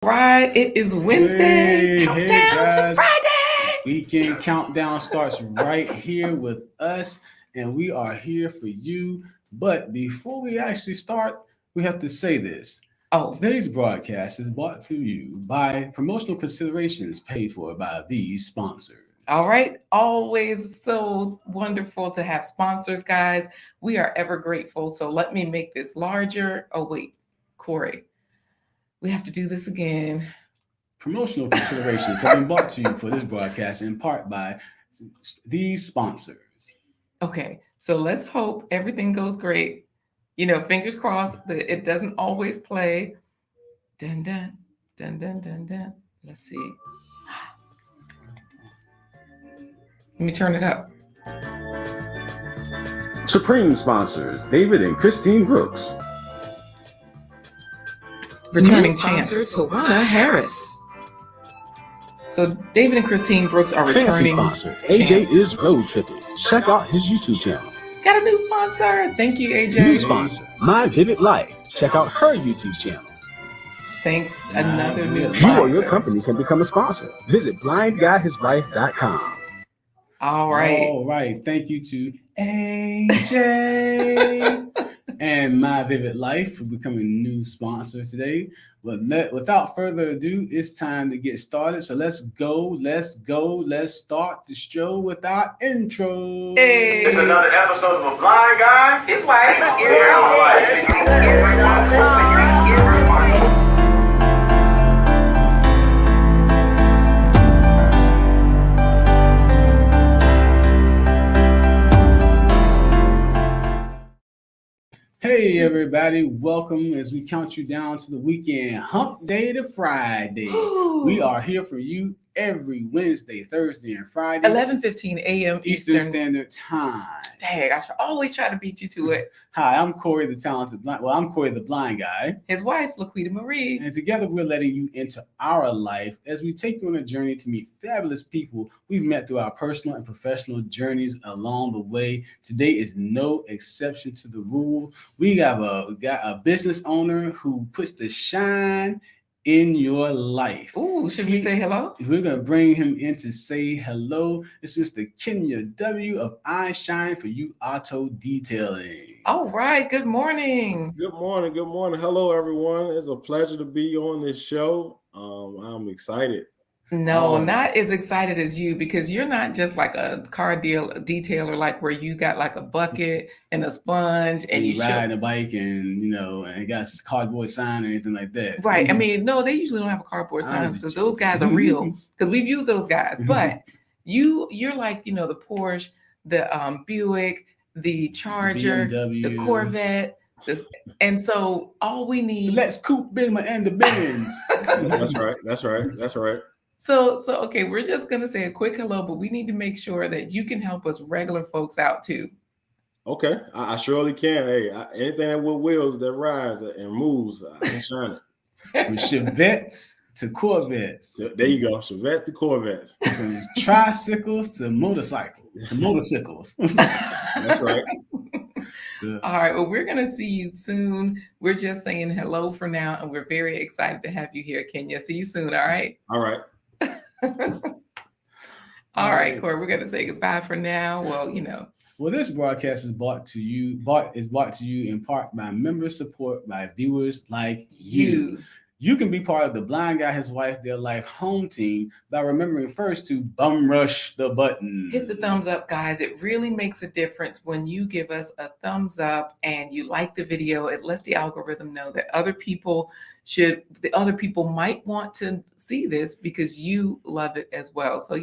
Right, it is Wednesday. Hey Countdown to guys, Friday. weekend countdown starts right here with us, and we are here for you. But before we actually start, we have to say this. Oh, Today's broadcast is brought to you by promotional considerations paid for by these all sponsors. right. Always so wonderful to have sponsors, guys. We are ever grateful. So let me make this larger. Oh, wait, Corey, we have to do this again. Promotional considerations have been brought to you for this broadcast in part by these sponsors. Okay, so let's hope everything goes great. Fingers crossed that it doesn't always play. Dun, dun, dun, dun, dun, dun. Let's see. Let me turn it up. Supreme sponsors David and Christine Brooks. Returning sponsor champs. Tawana Harris. So David and Christine Brooks are Fancy returning sponsor AJ champs. is road tripping. Check out his YouTube channel. Got a new sponsor. Thank you, AJ. New sponsor My Vivid Life. Check out her YouTube channel. Thanks. Another new You sponsor. or your company can become a sponsor. Visit blindguyhiswife.com. All right. All right. Thank you to AJ and My Vivid Life for becoming new sponsors today. But without further ado, it's time to get started. So let's go. Let's start the show with our intro. Hey. It's another episode of A Blind Guy. His wife. Hey everybody, welcome as we count you down to the weekend hump day to Friday. We are here for you every Wednesday, Thursday, and Friday. 11:15 a.m. Eastern Standard Time. Dang, I should always try to beat you to it. Hi, I'm Corey the Talented Blind. Well, I'm Corey the Blind Guy. His wife, Laquita Marie. And together we're letting you into our life as we take you on a journey to meet fabulous people we've met through our personal and professional journeys along the way. Today is no exception to the rule. We got a business owner who puts the shine in your life. Ooh, should we say hello? We're going to bring him in to say hello. This is Mr. Kenya W. of iShine for You Auto Detailing. All right. Good morning. Good morning. Good morning. Hello, everyone. It's a pleasure to be on this show. I'm excited. No, not as excited as you, because you're not just like a car detailer, like where you got like a bucket and a sponge and you ride a bike and and got a cardboard sign or anything like that. Right. I mean, no, they usually don't have a cardboard sign because those guys are real, because we've used those guys. But you're like, the Porsche, the Buick, the Charger, BMW. the Corvette. And so all we need. Let's Coupe, Beamer, and the Benz. That's right. So okay, we're just gonna say a quick hello, but we need to make sure that you can help us regular folks out too. Okay, I surely can. Hey, anything that with wheels that rides and moves, I can shine it. From Chevettes to Corvettes. There you go, Chevettes to Corvettes. From tricycles to motorcycles. That's right. All right, well, we're going to see you soon. We're just saying hello for now, and we're very excited to have you here, Kenya. See you soon, all right? All right. All right, Corey, we're going to say goodbye for now. Well, Well, this broadcast is brought to you in part by member support by viewers like you. You can be part of the Blind Guy, His Wife, Their Life home team by remembering first to bum rush the button. Hit the thumbs up, guys. It really makes a difference when you give us a thumbs up and you like the video. It lets the algorithm know that other people might want to see this because you love it as well. So,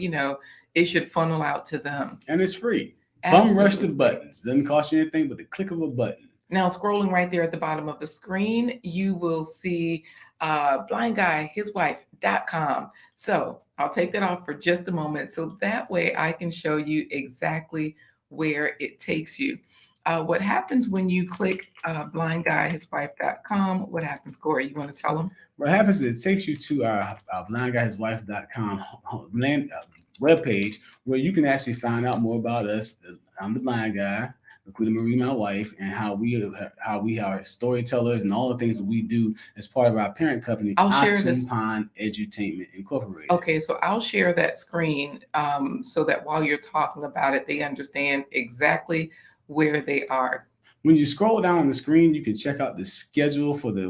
it should funnel out to them. And it's free. Absolutely. Bum rush the buttons. Doesn't cost you anything but the click of a button. Now, scrolling right there at the bottom of the screen, you will see blindguyhiswife.com. So I'll take that off for just a moment. So that way I can show you exactly where it takes you. What happens when you click blindguyhiswife.com? What happens, Corey? You want to tell them? What happens is it takes you to our blindguyhiswife.com webpage where you can actually find out more about us. I'm the blind guy. including Marie, my wife, and how we are storytellers and all the things that we do as part of our parent company, I'll share Oxen this. Pond Edutainment Incorporated. Okay, so I'll share that screen so that while you're talking about it, they understand exactly where they are. When you scroll down on the screen, you can check out the schedule for the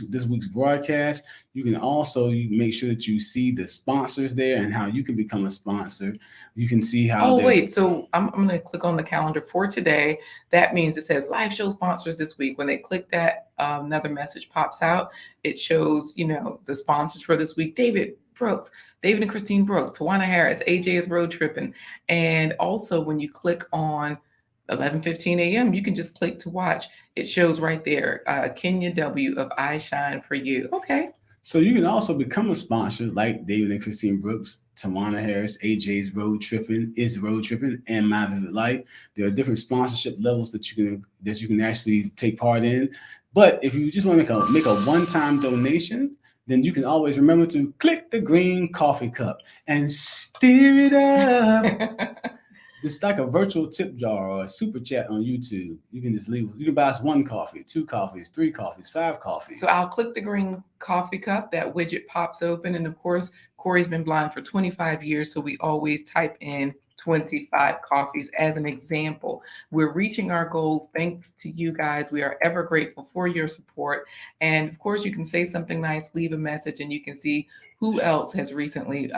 this week's broadcast. You can also make sure that you see the sponsors there and how you can become a sponsor. You can see how. Oh, wait. So I'm going to click on the calendar for today. That means it says live show sponsors this week. When they click that, another message pops out. It shows, the sponsors for this week. David and Christine Brooks, Tawana Harris, AJ is road tripping. And also when you click on 11:15 a.m. you can just click to watch. It shows right there, Kenya W of iShine for you. Okay. So you can also become a sponsor like David and Christine Brooks, Tawana Harris, AJ's Road Tripping, Is Road Tripping, and My Vivid Life. There are different sponsorship levels that you can actually take part in. But if you just want to make a one-time donation, then you can always remember to click the green coffee cup and stir it up. It's like a virtual tip jar or a super chat on YouTube. You can just leave. You can buy us 1 coffee, 2 coffees, 3 coffees, 5 coffees. So I'll click the green coffee cup. That widget pops open. And of course, Corey's been blind for 25 years. So we always type in 25 coffees as an example. We're reaching our goals thanks to you guys. We are ever grateful for your support. And of course, you can say something nice, leave a message, and you can see who else has recently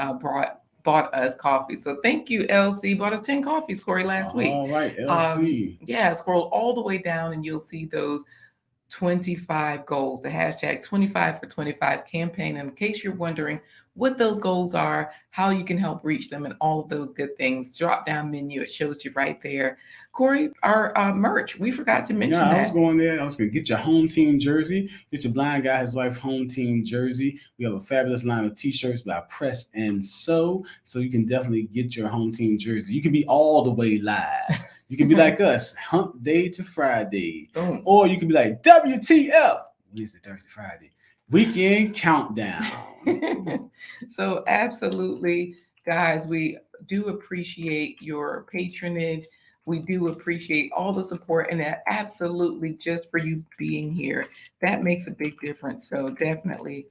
bought us coffee. So thank you, LC. Bought us 10 coffees, Corey, last week. All right, LC. Scroll all the way down and you'll see those 25 goals, the hashtag 25 for 25 campaign. And in case you're wondering what those goals are, how you can help reach them, and all of those good things, drop down menu, it shows you right there. Corey, our merch, we forgot to mention that. I was going there. I was going to get your home team jersey, get your blind guy, his wife home team jersey. We have a fabulous line of t-shirts by Press and Sew, so you can definitely get your home team jersey. You can be all the way live. You can be like us, hump day to Friday. Boom. Or you can be like WTF, Wednesday, Thursday, Friday. Weekend countdown. So absolutely, guys, we do appreciate your patronage. We do appreciate all the support, and that absolutely just for you being here. That makes a big difference. So definitely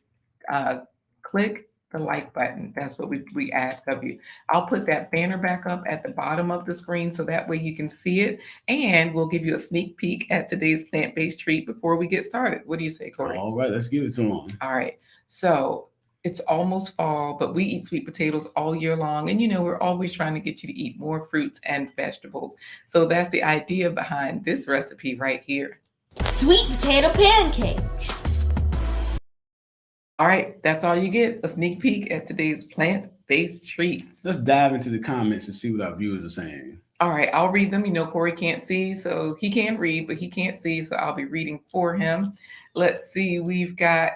click the like button. That's what we ask of you. I'll put that banner back up at the bottom of the screen so that way you can see it, and we'll give you a sneak peek at today's plant-based treat before we get started. What do you say, Corey? All right, let's give it to them. All right. So it's almost fall, but we eat sweet potatoes all year long. And we're always trying to get you to eat more fruits and vegetables. So that's the idea behind this recipe right here. Sweet potato pancakes. All right, that's all you get, a sneak peek at today's plant-based treats. Let's dive into the comments and see what our viewers are saying. All right, I'll read them. Corey can't see, so he can read, but he can't see, so I'll be reading for him. Let's see, we've got,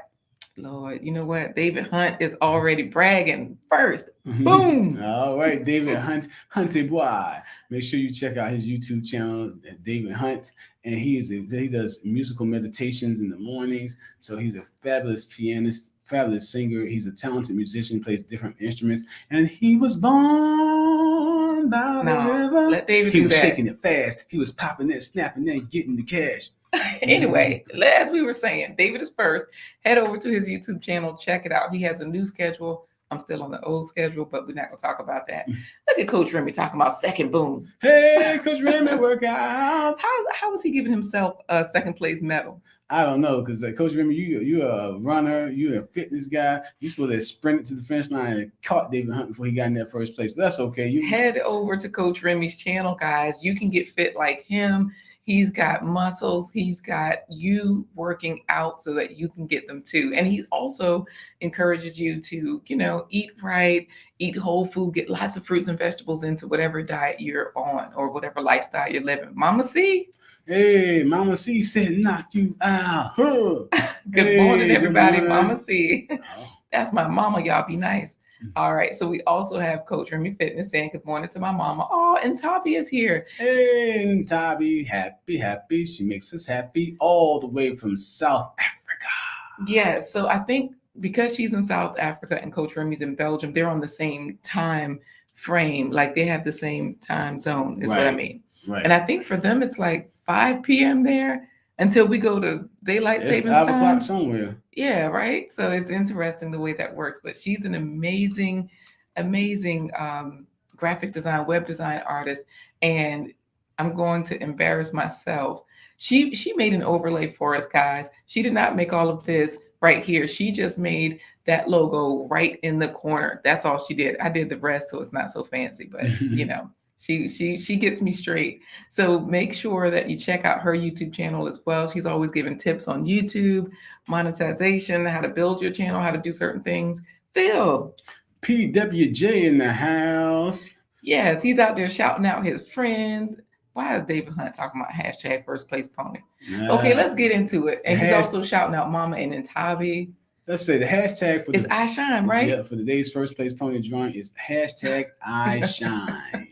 Lord, you know what? David Hunt is already bragging first. Boom. All right, David Hunty Boy. Make sure you check out his YouTube channel, David Hunt. And he does musical meditations in the mornings. So he's a fabulous pianist, fabulous singer. He's a talented musician, plays different instruments. And he was born by the river. Let David he do was that. Shaking it fast. He was popping that, snapping that, getting the cash. Anyway, as we were saying, David is first. Head over to his YouTube channel, check it out. He has a new schedule. I'm still on the old schedule, but we're not going to talk about that. Look at Coach Remy talking about second boom. Hey, Coach Remy, work out. How was he giving himself a second place medal? I don't know, because Coach Remy, you're a runner, you're a fitness guy. You're supposed to have sprinted to the finish line and caught David Hunt before he got in that first place. But that's okay. Head over to Coach Remy's channel, guys. You can get fit like him. He's got muscles. He's got you working out so that you can get them too. And he also encourages you to, eat right, eat whole food, get lots of fruits and vegetables into whatever diet you're on or whatever lifestyle you're living. Mama C. Hey, Mama C said knock you out. Good morning, everybody. Good morning. Mama C. That's my mama. Y'all be nice. All right. So we also have Coach Remy Fitness saying good morning to my mama. Oh, and Tabi is here. Hey, and Tabi, happy. She makes us happy all the way from South Africa. Yes. So I think because she's in South Africa and Coach Remy's in Belgium, they're on the same time frame. Like they have the same time zone is what I mean. Right. And I think for them, it's like 5 p.m. there until we go to daylight It's savings 5 time. o'clock somewhere. Yeah, right. So it's interesting the way that works. But she's an amazing, amazing graphic design, web design artist. And I'm going to embarrass myself. She made an overlay for us, guys. She did not make all of this right here. She just made that logo right in the corner. That's all she did. I did the rest, so it's not so fancy, but you know, she gets me straight. So make sure that you check out her YouTube channel as well. She's always giving tips on YouTube, monetization, how to build your channel, how to do certain things. Phil. PWJ in the house. Yes, he's out there shouting out his friends. Why is David Hunt talking about hashtag first place pony? Okay, let's get into it. And he's also shouting out Mama and Intabi. Let's say the hashtag for it's iShine, right? Yeah, for today's first place pony drawing is hashtag iShine.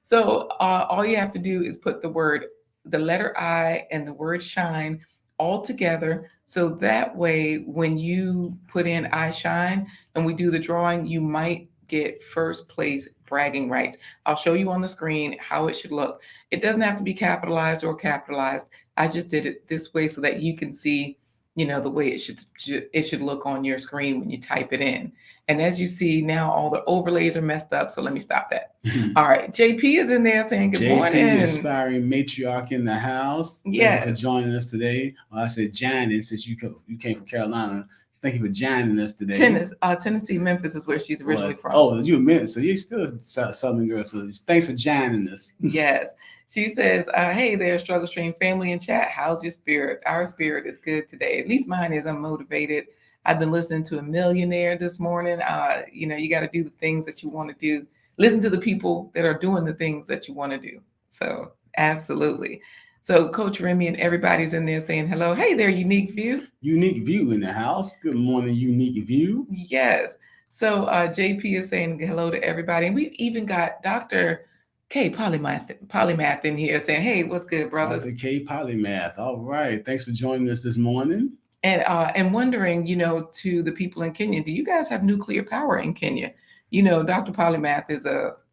So all you have to do is put the letter I and the word shine all together. So that way, when you put in iShine and we do the drawing, you might get first place bragging rights. I'll show you on the screen how it should look. It doesn't have to be capitalized or capitalized. I just did it this way so that you can see, you know, the way it should look on your screen when you type it in. And as you see now, all the overlays are messed up. So let me stop that. All right. JP is in there saying good morning. JP, aspiring matriarch in the house. Yes. Thank you for joining us today. Well, I said joining since you came from Carolina. Thank you for joining us today. Tennessee, Memphis is where she's originally from. Oh, you Memphis, so you're still a Southern girl. So thanks for joining us. Yes. She says, hey there, Struggle Stream family in chat. How's your spirit? Our spirit is good today. At least mine is. I'm motivated. I've been listening to a millionaire this morning. You know, you got to do the things that you want to do. Listen to the people that are doing the things that you want to do. So absolutely. So Coach Remy and everybody's in there saying hello. Hey there, Unique View. Unique View in the house. Good morning, Unique View. Yes. So JP is saying hello to everybody. And we've even got Dr. K Polymath in here saying, hey, what's good, brothers? Dr. K Polymath. All right. Thanks for joining us this morning. And wondering, you know, to the people in Kenya, do you guys have nuclear power in Kenya? You know, Dr. Polymath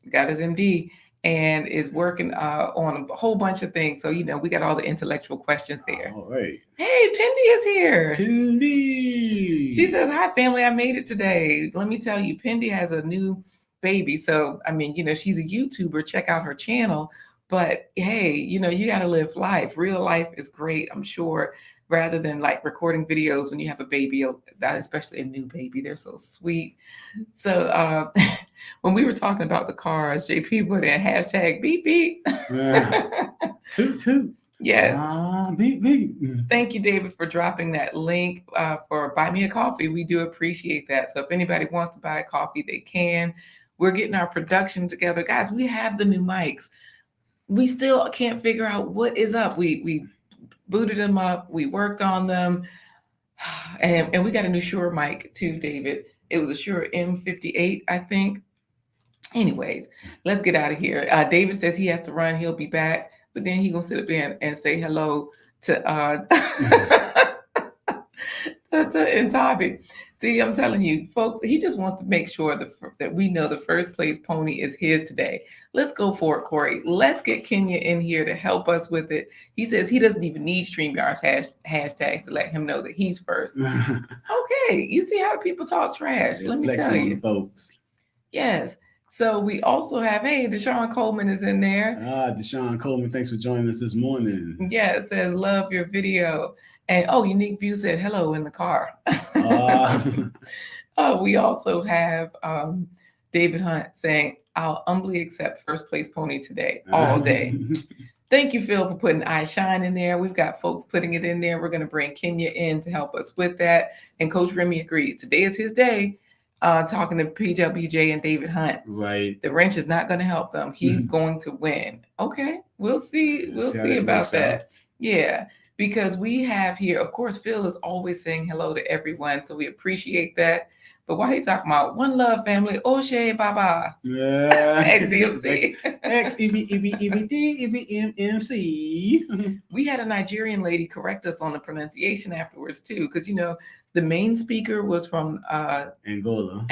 got his MD and is working on a whole bunch of things. So, you know, we got all the intellectual questions there. All right. Hey, Pindy is here. Pindy. She says, hi, family. I made it today. Let me tell you, Pindy has a new baby. So, I mean, you know, she's a YouTuber. Check out her channel. But, hey, you know, you got to live life. Real life is great, I'm sure, rather than like recording videos when you have a baby, especially a new baby. They're so sweet. So when we were talking about the cars, JP put in hashtag beep beep. Yeah. Toot toot. Yes. Beep beep. Thank you, David, for dropping that link for Buy Me a Coffee. We do appreciate that. So if anybody wants to buy a coffee, they can. We're getting our production together. Guys, we have the new mics. We still can't figure out what is up. We booted them up. We worked on them. And we got a new Shure mic too, David. It was a Shure M58, I think. Anyways, let's get out of here. David says he has to run. He'll be back. But then he's going to sit up there and say hello to Intabi. See, I'm telling you, folks, he just wants to make sure that we know the first place pony is his today. Let's go for it, Corey. Let's get Kenya in here to help us with it. He says he doesn't even need StreamYard's hashtags to let him know that he's first. Okay, you see how people talk trash. Let me tell you. Folks. Yes. So we also have, hey, Deshaun Coleman is in there. Deshaun Coleman, thanks for joining us this morning. Yeah, it says, love your video. And Unique View said hello in the car. We also have David Hunt saying, I'll humbly accept first place pony today, all day. Thank you, Phil, for putting iShine in there. We've got folks putting it in there. We're going to bring Kenya in to help us with that. And Coach Remy agrees. Today is his day. Talking to PWJ and David Hunt. Right. The wrench is not going to help them. He's going to win. Okay. We'll see. We'll see about that. Yeah. Because we have here, of course, Phil is always saying hello to everyone. So we appreciate that. But why are you talking about one love family? Oshe Baba. Yeah. XDMC. XEBEBTEBMMC. We had a Nigerian lady correct us on the pronunciation afterwards, too. Because, you know, the main speaker was from Angola.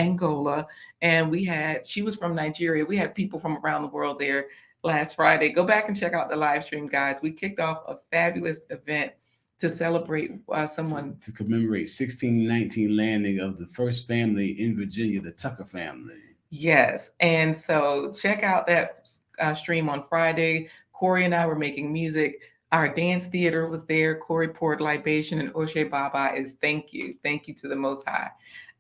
And she was from Nigeria. We had people from around the world there last Friday. Go back and check out the live stream, guys. We kicked off a fabulous event to celebrate someone. To commemorate 1619 landing of the first family in Virginia, the Tucker family. Yes. And so check out that stream on Friday. Corey and I were making music. Our dance theater was there. Corey poured libation, and Oshe Baba is thank you. Thank you to the Most High.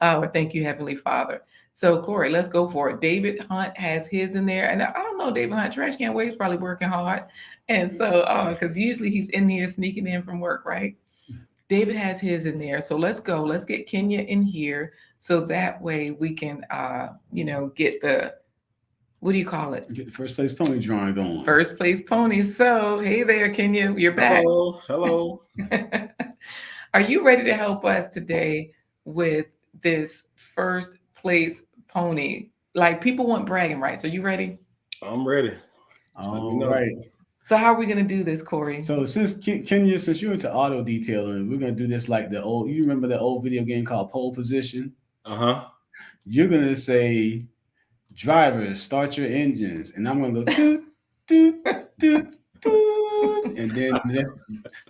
Or thank you, Heavenly Father. So, Corey, let's go for it. David Hunt has his in there. And I don't know, David Hunt, Trash Can Wade's probably working hard. And so, because usually he's in here sneaking in from work, right? David has his in there. So let's go. Let's get Kenya in here. So that way we can, get the, what do you call it? Get the first place pony drawing going. First place pony. So, hey there, Kenya, you're back. Hello. Are you ready to help us today with this first place pony? Like, people want bragging rights. Are you ready? I'm ready. All right. So how are we going to do this, Corey? So since Kenya, since you're into auto detailing, we're going to do this like you remember the old video game called Pole Position? Uh-huh. You're going to say, drivers, start your engines. And I'm going to go, doot, doot, doot, doot. And then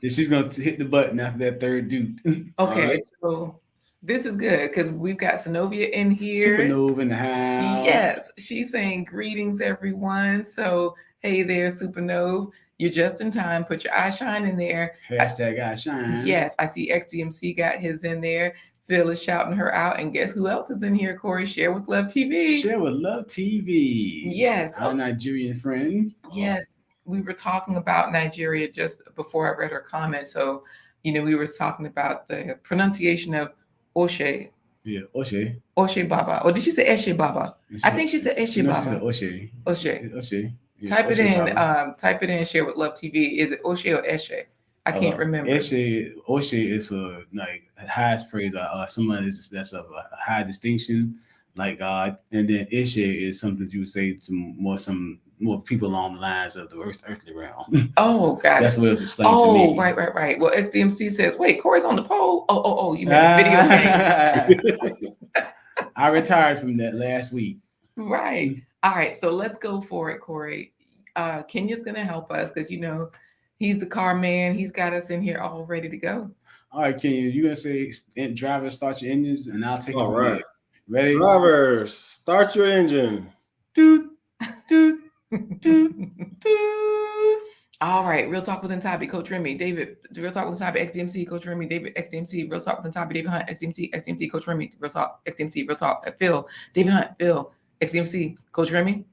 she's going to hit the button after that third doot. Okay, right. So this is good because we've got Synovia in here. Supernova in the house. Yes, she's saying greetings, everyone. So, hey there, Supernova. You're just in time. Put your iShine in there. Hashtag iShine. Yes, I see XDMC got his in there. Phil is shouting her out. And guess who else is in here, Corey? Share with Love TV. Share with Love TV. Yes. Our Nigerian friend. Yes. We were talking about Nigeria just before I read her comment. So, we were talking about the pronunciation of Oshe. Yeah, Oshe. Oshe Baba. Or did she say Eshe Baba? I think she said Eshe Baba. She said Oshe. Oshe. Yeah, Type Oshe it in. Baba. Type it in. Share with Love TV. Is it Oshe or Eshe? I can't remember. Oshe is for like highest praise. Someone that's of a high distinction, like God, and then Ishe is something you would say to more people along the lines of the earthly realm. Oh, got That's it. what it was explained to me. Oh, right. Well, XDMC says, wait, Corey's on the poll. Oh, you meant the video game. I retired from that last week. Right. All right. So let's go for it, Corey. Kenya's going to help us because, he's the car man. He's got us in here all ready to go. All right, Kenya, you're going to say, driver, start your engines, and I'll take it from right. there. Ready? Driver, start your engine. Doot, doot, doot, doot. All right. Real Talk with Ntabi, Coach Remy. David, Real Talk with Ntabi, XDMC, Coach Remy. David, XDMC, Real Talk with Ntabi, David Hunt, XDMC, Coach Remy. Real Talk, XDMC, Real Talk. Phil, David Hunt, Phil, XDMC, Coach Remy.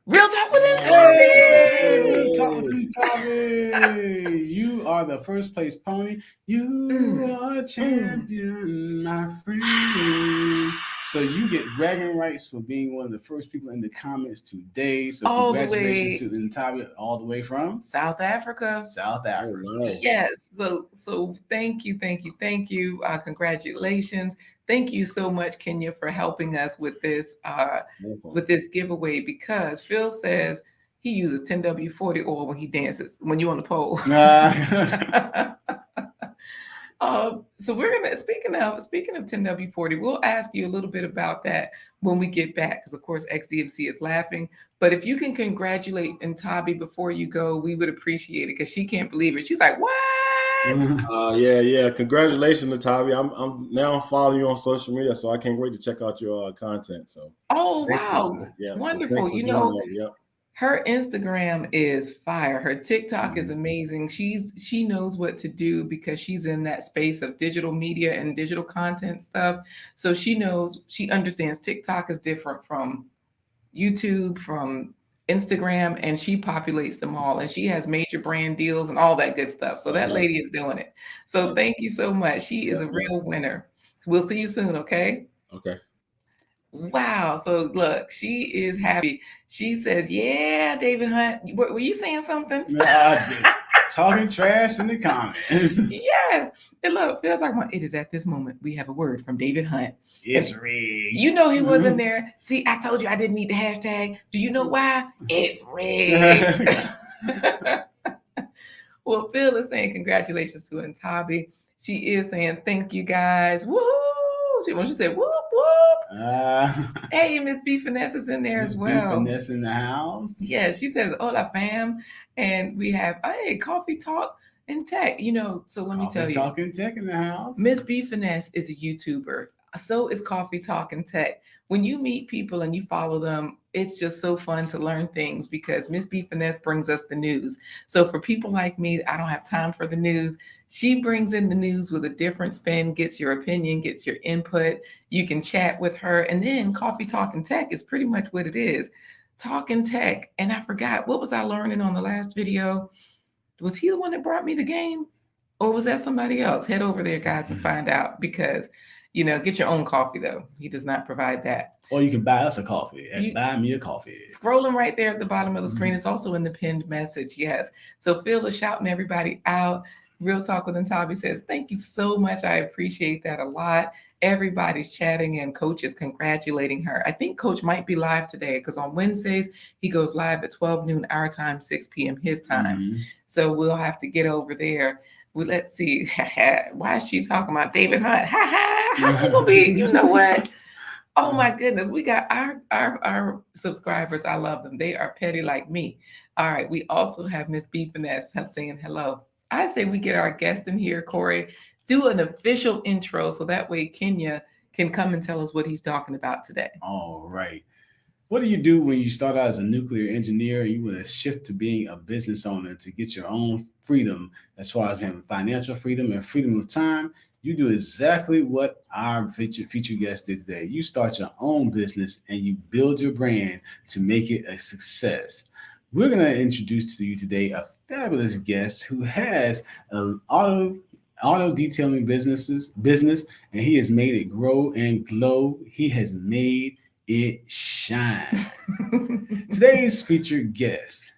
Real Talk with Ntabi. Real Talk with Ntabi. You are the first place pony. You are a champion, my friend. So you get bragging rights for being one of the first people in the comments today. So congratulations to Ntabi all the way from South Africa. Nice. Yes. So thank you. Congratulations. Thank you so much, Kenya, for helping us with this giveaway, because Phil says he uses 10W40 oil when he dances, when you're on the pole. So we're gonna speaking of 10W40, we'll ask you a little bit about that when we get back, because of course XDMC is laughing. But if you can congratulate Ntabi before you go, we would appreciate it, because she can't believe it. She's like, what? Yeah. Congratulations, Natalia. I'm now following you on social media, so I can't wait to check out your content. So. Oh wow! Yeah, wonderful. So her Instagram is fire. Her TikTok is amazing. She knows what to do because she's in that space of digital media and digital content stuff. So she understands TikTok is different from YouTube, from Instagram, and she populates them all, and she has major brand deals and all that good stuff. So that lady is doing it. So thank you so much. She is a real winner. We'll see you soon. Okay. Wow. So look, she is happy. She says, yeah, David Hunt, were you saying something? Talking trash in the comments. Yes. And look, Phil's talking about, it is at this moment we have a word from David Hunt. It's rigged. You know he wasn't there. See, I told you I didn't need the hashtag. Do you know why? It's rigged. Well, Phil is saying congratulations to Ntabi. She is saying thank you guys. Woohoo! when she said whoop whoop. Uh, Hey, Miss B Finesse is in there Miss as B well. Finesse in the house. Yeah, she says hola fam, and we have hey coffee talk and tech. So let me tell you, Talking Tech in the house. Miss B Finesse is a YouTuber. So is Coffee Talk and Tech. When you meet people and you follow them, it's just so fun to learn things because Miss B Finesse brings us the news. So for people like me, I don't have time for the news. She brings in the news with a different spin, gets your opinion, gets your input. You can chat with her. And then Coffee Talk and Tech is pretty much what it is. Talking tech. And I forgot, what was I learning on the last video? Was he the one that brought me the game? Or was that somebody else? Head over there, guys, and find out because, get your own coffee, though. He does not provide that. Or you can buy us a coffee at Buy Me a Coffee. Scrolling right there at the bottom of the screen. It's also in the pinned message. Yes. So Phil is shouting everybody out. Real Talk with Ntabi says, thank you so much. I appreciate that a lot. Everybody's chatting and Coach is congratulating her. I think Coach might be live today because on Wednesdays, he goes live at 12 noon our time, 6 p.m. his time. So we'll have to get over there. Well, let's see. Why is she talking about David Hunt? How's she gonna be? You know what? Oh my goodness, we got our subscribers. I love them. They are petty like me. All right. We also have Miss B Finesse saying hello. I say we get our guest in here, Corey. Do an official intro so that way Kenya can come and tell us what he's talking about today. All right. What do you do when you start out as a nuclear engineer and you want to shift to being a business owner to get your own freedom as far as having financial freedom and freedom of time? You do exactly what our featured guest did today. You start your own business and you build your brand to make it a success. We're going to introduce to you today a fabulous guest who has an auto detailing business, and he has made it grow and glow. He has made it shine. Today's featured guest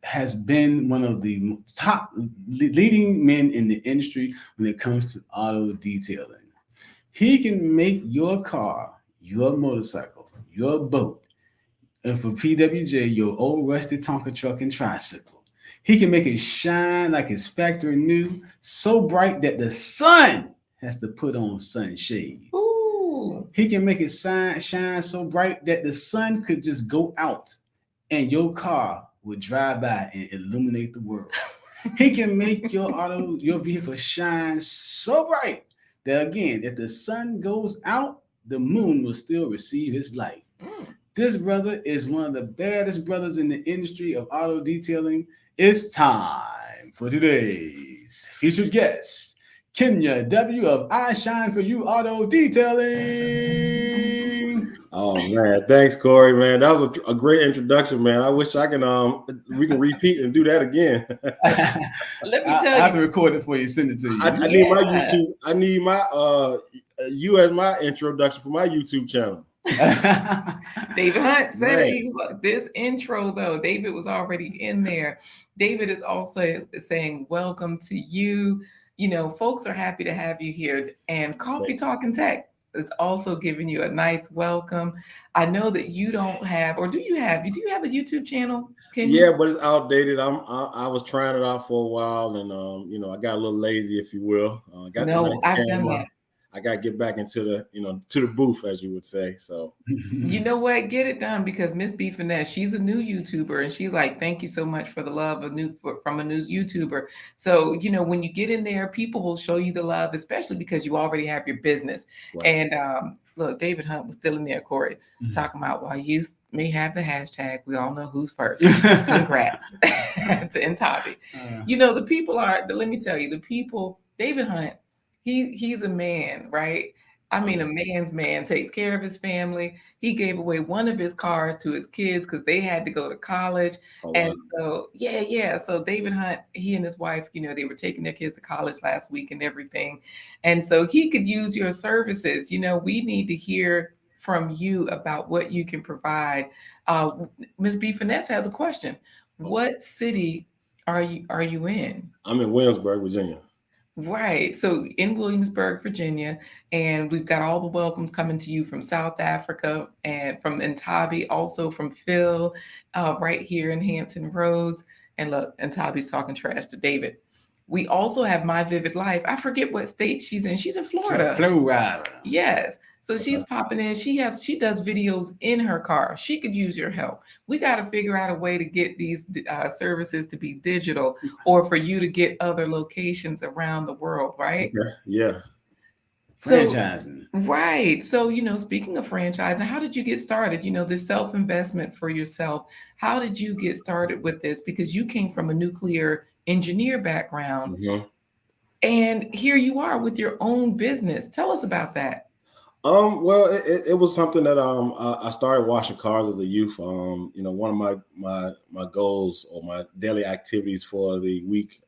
has been one of the top leading men in the industry when it comes to auto detailing. He can make your car, your motorcycle, your boat, and for PWJ, your old rusty Tonka truck and tricycle. He can make it shine like it's factory new, so bright that the sun has to put on sunshades. Ooh. He can make it shine so bright that the sun could just go out and your car would drive by and illuminate the world. He can make your vehicle shine so bright that, again, if the sun goes out, the moon will still receive its light. This brother is one of the baddest brothers in the industry of auto detailing. It's time for today's featured guest, Kenya W. of iShine for You Auto Detailing. Oh man, thanks, Corey. Man, that was a great introduction, man. I wish I can we can repeat and do that again. Let me tell you, I have to record it for you, send it to you. I need my YouTube. I need my you as my introduction for my YouTube channel. David Hunt said it. He was like, this intro, though, David was already in there. David is also saying, welcome to you. Folks are happy to have you here. And Coffee Talk and Tech is also giving you a nice welcome. I know that you don't have, or do you have a YouTube channel? Yeah, but it's outdated. I was trying it out for a while, and I got a little lazy, if you will. I've done that. I got to get back into the, to the booth, as you would say. So, you know what? Get it done because Miss B Finesse, she's a new YouTuber and she's like, thank you so much for the love from a new YouTuber. So, when you get in there, people will show you the love, especially because you already have your business. Right. And look, David Hunt was still in there, Corey, talking about while you may have the hashtag, we all know who's first. Congrats to Ntabi. The people let me tell you, the people, David Hunt, he's a man, right? I mean, a man's man, takes care of his family. He gave away one of his cars to his kids because they had to go to college. And so, So David Hunt, he and his wife, they were taking their kids to college last week and everything. And so he could use your services. We need to hear from you about what you can provide. Ms. B Finesse has a question. What city are you in? I'm in Williamsburg, Virginia. Right. So in Williamsburg, Virginia, and we've got all the welcomes coming to you from South Africa and from Ntabi, also from Phil, right here in Hampton Roads. And look, Ntabi's talking trash to David. We also have My Vivid Life. I forget what state she's in. She's in Florida. Florida. Yes. So she's popping in. She does videos in her car. She could use your help. We got to figure out a way to get these services to be digital, or for you to get other locations around the world, right? Okay. Yeah. So, Franchising. right. So, speaking of franchising, how did you get started? This self-investment for yourself. How did you get started with this? Because you came from a nuclear engineer background, Mhm. and here you are with your own business. Tell us about that. Well, it was something that I started washing cars as a youth. One of my goals or my daily activities for the week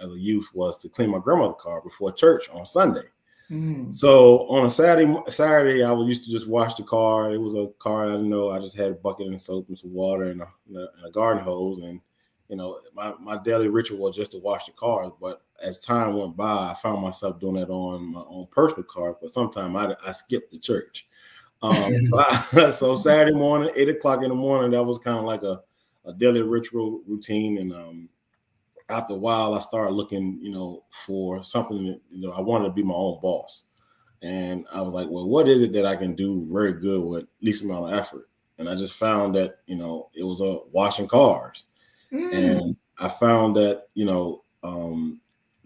as a youth was to clean my grandmother's car before church on Sunday. Mm. So on a Saturday, I used to just wash the car. It was a car I didn't know. I just had a bucket and soap and some water and a garden hose, and my daily ritual was just to wash the cars. But as time went by, I found myself doing that on my own personal car. But sometimes I skipped the church. So Saturday morning, 8 o'clock in the morning, that was kind of like a daily ritual routine. And after a while, I started looking, for something that, I wanted to be my own boss. And I was like, well, what is it that I can do very good with least amount of effort? And I just found that, it was washing cars. Mm. And I found that,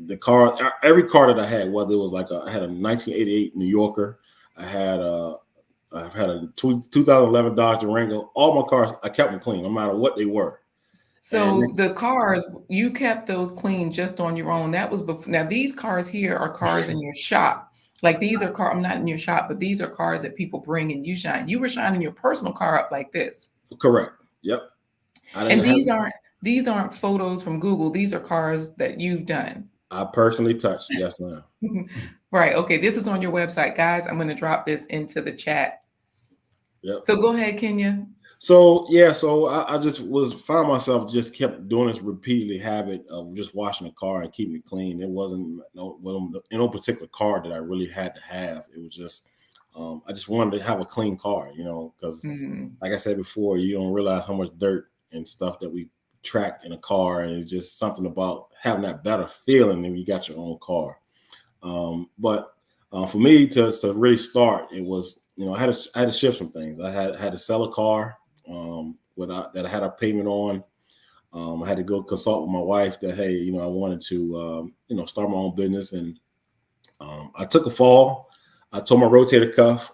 the car, every car that I had, whether it was I had a 1988 New Yorker, I've had a 2011 Dodge Durango. All my cars, I kept them clean, no matter what they were. So the cars, you kept those clean just on your own. That was before. Now these cars here are cars in your shop. Like these are I'm not in your shop, but these are cars that people bring and you shine. You were shining your personal car up like this. Correct. Yep. And these aren't photos from Google. These are cars that you've done. I personally touched. Yes, ma'am. Right. Okay. This is on your website, guys. I'm going to drop this into the chat. Yep. So go ahead, Kenya. So I just found myself just kept doing this repeatedly habit of just washing the car and keeping it clean. It wasn't no particular car that I really had to have. It was just I just wanted to have a clean car, because like I said before, you don't realize how much dirt and stuff that we track in a car, and it's just something about having that better feeling when you got your own car. But for me to really start, it was I had to shift some things. I had to sell a car that I had a payment on. I had to go consult with my wife that, hey, I wanted to start my own business, and I took a fall. I tore my rotator cuff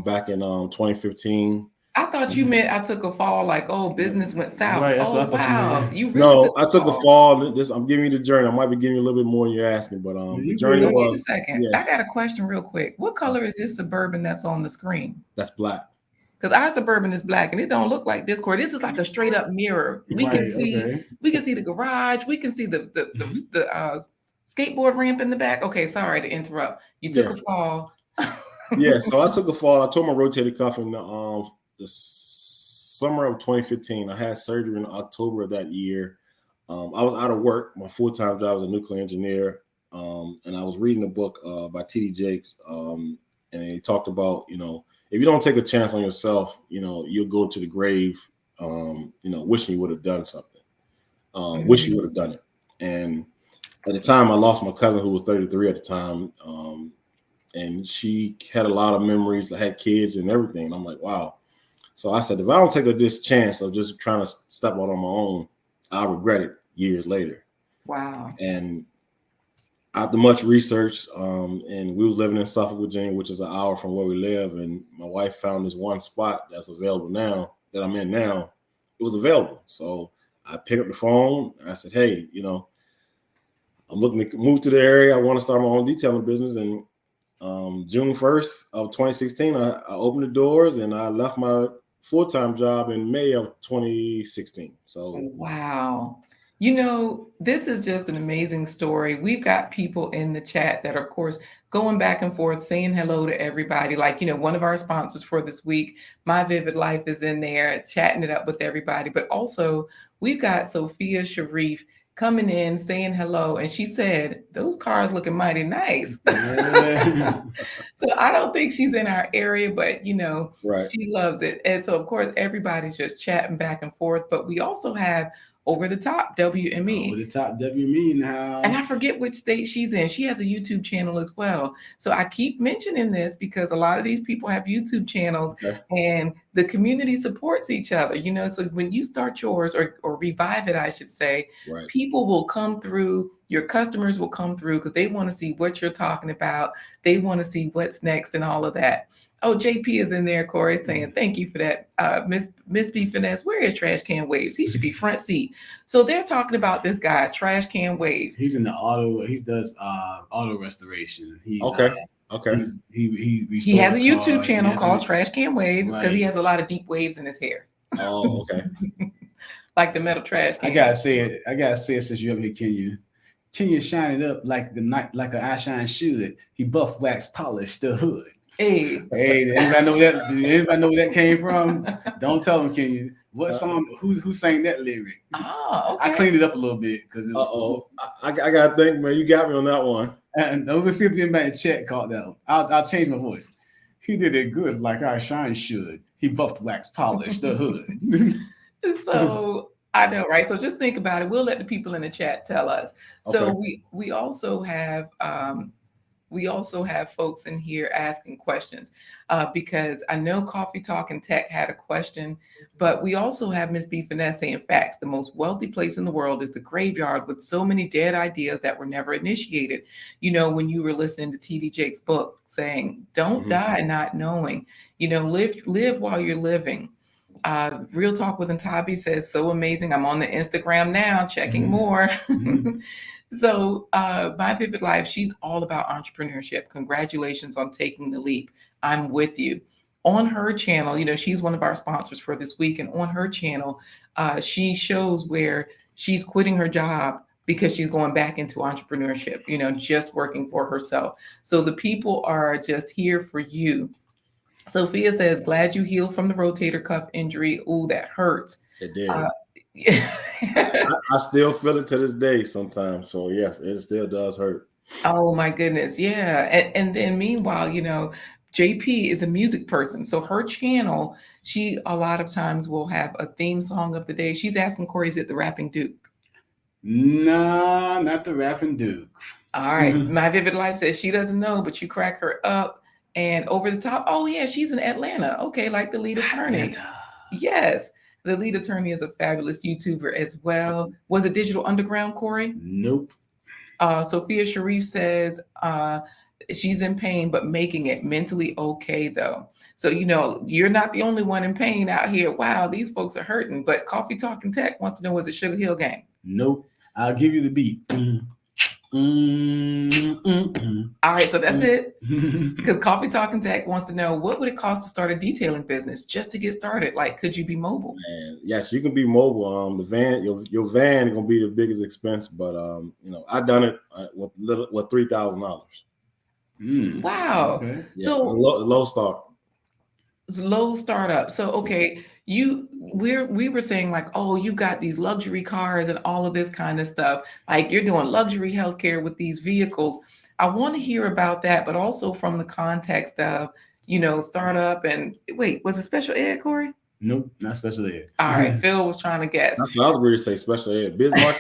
back in 2015. I thought you meant I took a fall, like, business went south. Right, that's what I thought you wow. meant. You really I took a fall. I'm giving you the journey. I might be giving you a little bit more than you're asking, but the journey So was. wait a second. Yeah. I got a question real quick. What color is this Suburban that's on the screen? That's black. Because our Suburban is black, and it don't look like this car. This is like a straight up mirror. We can see the garage. We can see the skateboard ramp in the back. Okay, sorry to interrupt. You took a fall. Yeah, so I took a fall. I tore my rotator cuff in the summer of 2015. I had surgery in October of that year. I was out of work. My full-time job was a nuclear engineer, and I was reading a book by T.D. Jakes, and he talked about, if you don't take a chance on yourself, you'll go to the grave, wishing you would have done something, wish you would have done it. And at the time, I lost my cousin who was 33 at the time, and she had a lot of memories, had kids and everything. And I'm like, wow. So I said, if I don't take this chance of just trying to step out on my own, I'll regret it years later. Wow. And after much research, and we was living in Suffolk, Virginia, which is an hour from where we live. And my wife found this one spot that's available now, that I'm in now. It was available. So I picked up the phone and I said, hey, I'm looking to move to the area. I want to start my own detailing business. And June 1st of 2016, I opened the doors and I left my full-time job in May of 2016. So wow. This is just an amazing story. We've got people in the chat that are, of course, going back and forth, saying hello to everybody. Like, one of our sponsors for this week, My Vivid Life, is in there chatting it up with everybody. But also, we've got Sophia Sharif coming in, saying hello. And she said, those cars looking mighty nice. So I don't think she's in our area, but, right. She loves it. And so, of course, everybody's just chatting back and forth. But we also have Over the Top WME. Over the Top WME in the house. And I forget which state she's in. She has a YouTube channel as well. So I keep mentioning this because a lot of these people have YouTube channels, and the community supports each other. So when you start yours or revive it, I should say, people will come through. Your customers will come through because they want to see what you're talking about. They want to see what's next and all of that. Oh, JP is in there, Corey, saying thank you for that. Miss B Finesse, where is Trash Can Waves? He should be front seat. So they're talking about this guy, Trash Can Waves. He's in the auto. He does auto restoration. He's okay. He has a YouTube channel called Trash Can Waves because he has a lot of deep waves in his hair. Oh, okay. Like the metal trash can. I gotta say it since you're up here, Kenya. Kenya shine it up like an iShine should. He buff wax polish the hood. Hey, anybody know that? Anybody know where that came from? Don't tell them, Kenya. What song? Who sang that lyric? Oh, okay. I cleaned it up a little bit because. I gotta think, man. You got me on that one. And I'm gonna see if anybody in chat caught that one. I'll change my voice. He did it good, like iShine should. He buffed wax polish the hood. So I know, right? So just think about it. We'll let the people in the chat tell us. So we also have folks in here asking questions because I know Coffee Talk and Tech had a question, but we also have Miss B Finesse saying facts. The most wealthy place in the world is the graveyard with so many dead ideas that were never initiated. When you were listening to TD Jake's book saying, don't die not knowing, live while you're living. Real Talk with Ntabi says, so amazing. I'm on the Instagram now, checking more. So My Vivid Life, she's all about entrepreneurship. Congratulations on taking the leap. I'm with you. On her channel, she's one of our sponsors for this week. And on her channel, she shows where she's quitting her job because she's going back into entrepreneurship, just working for herself. So the people are just here for you. Sophia says, glad you healed from the rotator cuff injury. Ooh, that hurts. It did. I still feel it to this day sometimes. So yes, it still does hurt. Oh my goodness. Yeah. And then meanwhile, JP is a music person. So her channel, she a lot of times will have a theme song of the day. She's asking Corey, is it the Rapping Duke? Nah, not the Rapping Duke. All right. My Vivid Life says she doesn't know, but you crack her up. And Over the Top. Oh yeah, she's in Atlanta. Okay, like the lead attorney. Atlanta. Yes. The lead attorney is a fabulous YouTuber as well. Was it Digital Underground, Corey? Nope. Sophia Sharif says she's in pain, but making it mentally okay, though. So, you're not the only one in pain out here. Wow, these folks are hurting. But Coffee Talk and Tech wants to know, was it Sugar Hill Gang? Nope. I'll give you the beat. All right, so that's it. Because Coffee Talk and Tech wants to know, what would it cost to start a detailing business just to get started? Like, could you be mobile? Man, yes, you can be mobile. The van, your van is gonna be the biggest expense, but I done it with $3,000. Wow. Okay. Yes, So low start. Low startup. So okay, we were saying like, oh, you got these luxury cars and all of this kind of stuff. Like you're doing luxury healthcare with these vehicles. I want to hear about that, but also from the context of, startup and wait, was it special ed, Corey? Nope, not special ed. All right, Phil was trying to guess. That's what I was going to say, special ed. Bismarck.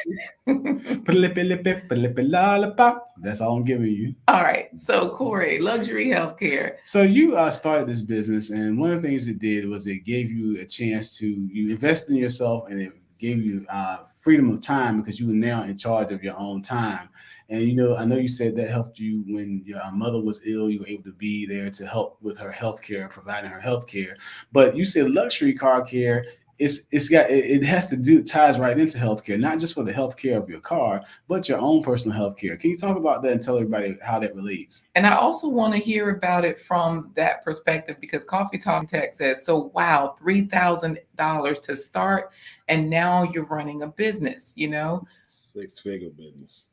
That's all I'm giving you. All right, so Corey, luxury healthcare. So you started this business, and one of the things it did was it gave you a chance you invest in yourself, and it gave you freedom of time because you were now in charge of your own time. And I know you said that helped you when your mother was ill. You were able to be there to help with her healthcare, providing her healthcare. But you said luxury car care. It has to ties right into healthcare, not just for the healthcare of your car, but your own personal healthcare. Can you talk about that and tell everybody how that relates? And I also want to hear about it from that perspective because Coffee Talk Tech says, so wow, $3,000 to start, and now you're running a business, 6-figure business.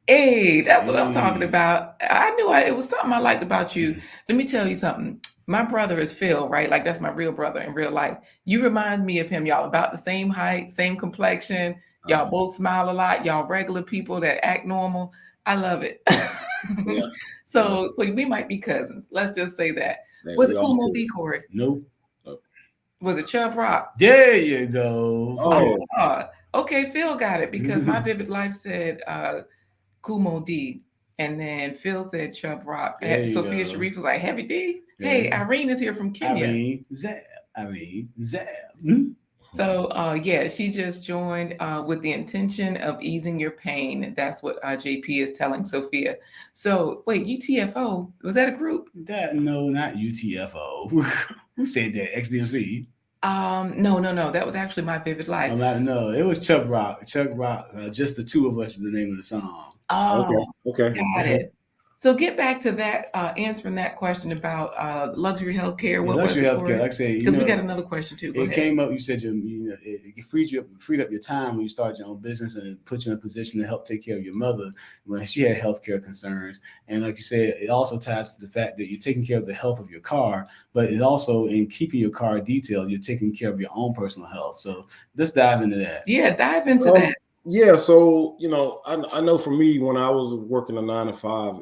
Hey, that's what I'm talking about. I knew it was something I liked about you. Let me tell you something. My brother is Phil, right? Like that's my real brother in real life. You remind me of him. Y'all about the same height, same complexion. Y'all both smile a lot. Y'all regular people that act normal. I love it. Yeah. So we might be cousins. Let's just say that. Was it Kumo B, Corey? Nope. Was it Chubb Rock? There you go. Oh, Okay, Phil got it because my Vivid Life said Kumo D. And then Phil said Chub Rock. There you Sophia go. Sharif was like, Heavy D. Hey, Yeah. Irene is here from Kenya. Zab. Zab. So, yeah, she just joined with the intention of easing your pain. That's what JP is telling Sophia. So, wait, UTFO, was that a group? No, not UTFO. Who said that? XDMC. No. That was actually My Vivid Life. No, it was Chuck Rock. Chuck Rock. Just the two of us is the name of the song. Oh, Okay. got it. So get back to that, answering that question about luxury healthcare. What was Luxury it, healthcare, Corey? like I said, Because we got another question too. Go it ahead. came up. You said it freed up your time when you start your own business and put you in a position to help take care of your mother when she had healthcare concerns. And like you said, it also ties to the fact that you're taking care of the health of your car, but it's also in keeping your car detailed, you're taking care of your own personal health. So let's dive into that. Yeah, dive into that. Yeah, so I know for me when I was working a 9 to 5,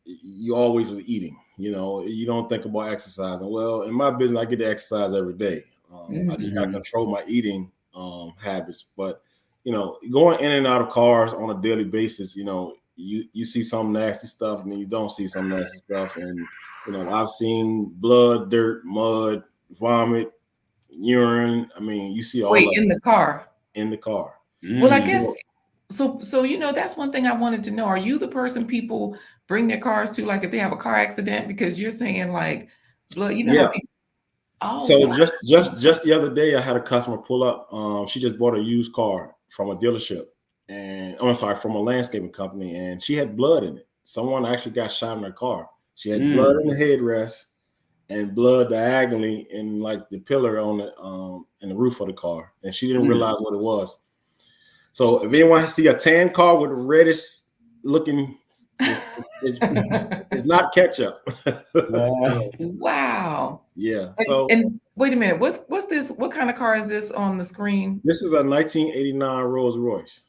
you always was eating. You don't think about exercising. Well, in my business, I get to exercise every day. I just got to control my eating habits. But going in and out of cars on a daily basis, you see some nasty stuff and then you don't see some nasty stuff. And I've seen blood, dirt, mud, vomit, urine. I mean, you see all Wait, that in the car. in the car. Well, I guess so. That's one thing I wanted to know. Are you the person people bring their cars to, like if they have a car accident? Because you're saying like blood. Yeah. How people, oh, So wow. just the other day, I had a customer pull up. She just bought a used car from a dealership, and I'm sorry, from a landscaping company, and she had blood in it. Someone actually got shot in her car. She had blood in the headrest and blood diagonally in like the pillar on the in the roof of the car, and she didn't realize what it was. So if anyone see a tan car with a reddish looking, it's not ketchup. So, wow. yeah. And wait a minute. What's this? What kind of car is this on the screen? This is a 1989 Rolls Royce.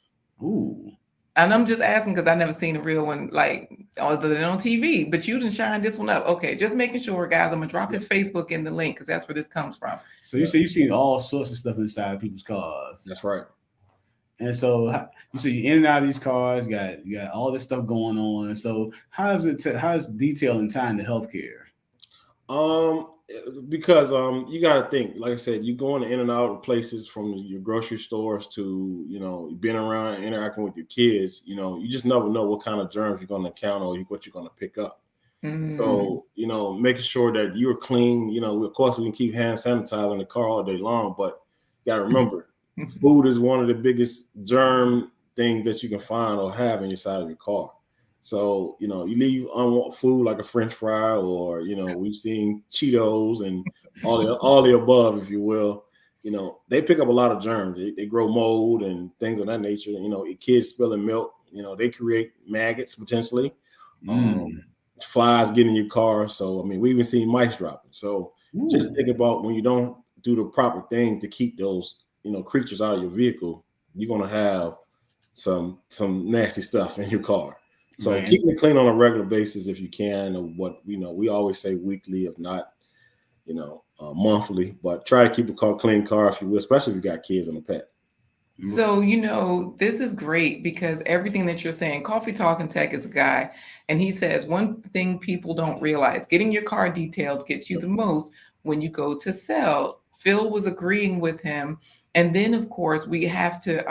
Ooh. And I'm just asking because I've never seen a real one like other than on TV. But you didn't shine this one up. Okay, just making sure, guys. I'm gonna drop his Facebook in the link because that's where this comes from. So you say you've seen all sorts of stuff inside people's cars. That's right. And so you say you're in and out of these cars, you got all this stuff going on. So how's detailing time to healthcare? Because you got to think, like I said, you going in and out of places from your grocery stores to being around and interacting with your kids. You just never know what kind of germs you're going to encounter or what you're going to pick up. So making sure that you're clean. Of course, we can keep hand sanitizer in the car all day long, but you got to remember. Food is one of the biggest germ things that you can find or have in your side of your car. So, you leave unwanted food like a French fry or, we've seen Cheetos and all the above, if you will. They pick up a lot of germs. They grow mold and things of that nature. Kids spilling milk, they create maggots potentially. Flies get in your car. So, we even seen mice dropping. So just think about when you don't do the proper things to keep those creatures out of your vehicle, you're going to have some nasty stuff in your car. So keep it clean on a regular basis if you can, or what we always say weekly, if not monthly, but try to keep a clean car if you will, especially if you got kids and a pet. So, this is great because everything that you're saying, Coffee Talk and Tech is a guy, and he says one thing people don't realize, getting your car detailed gets you the most when you go to sell. Phil was agreeing with him. And then, of course, we have to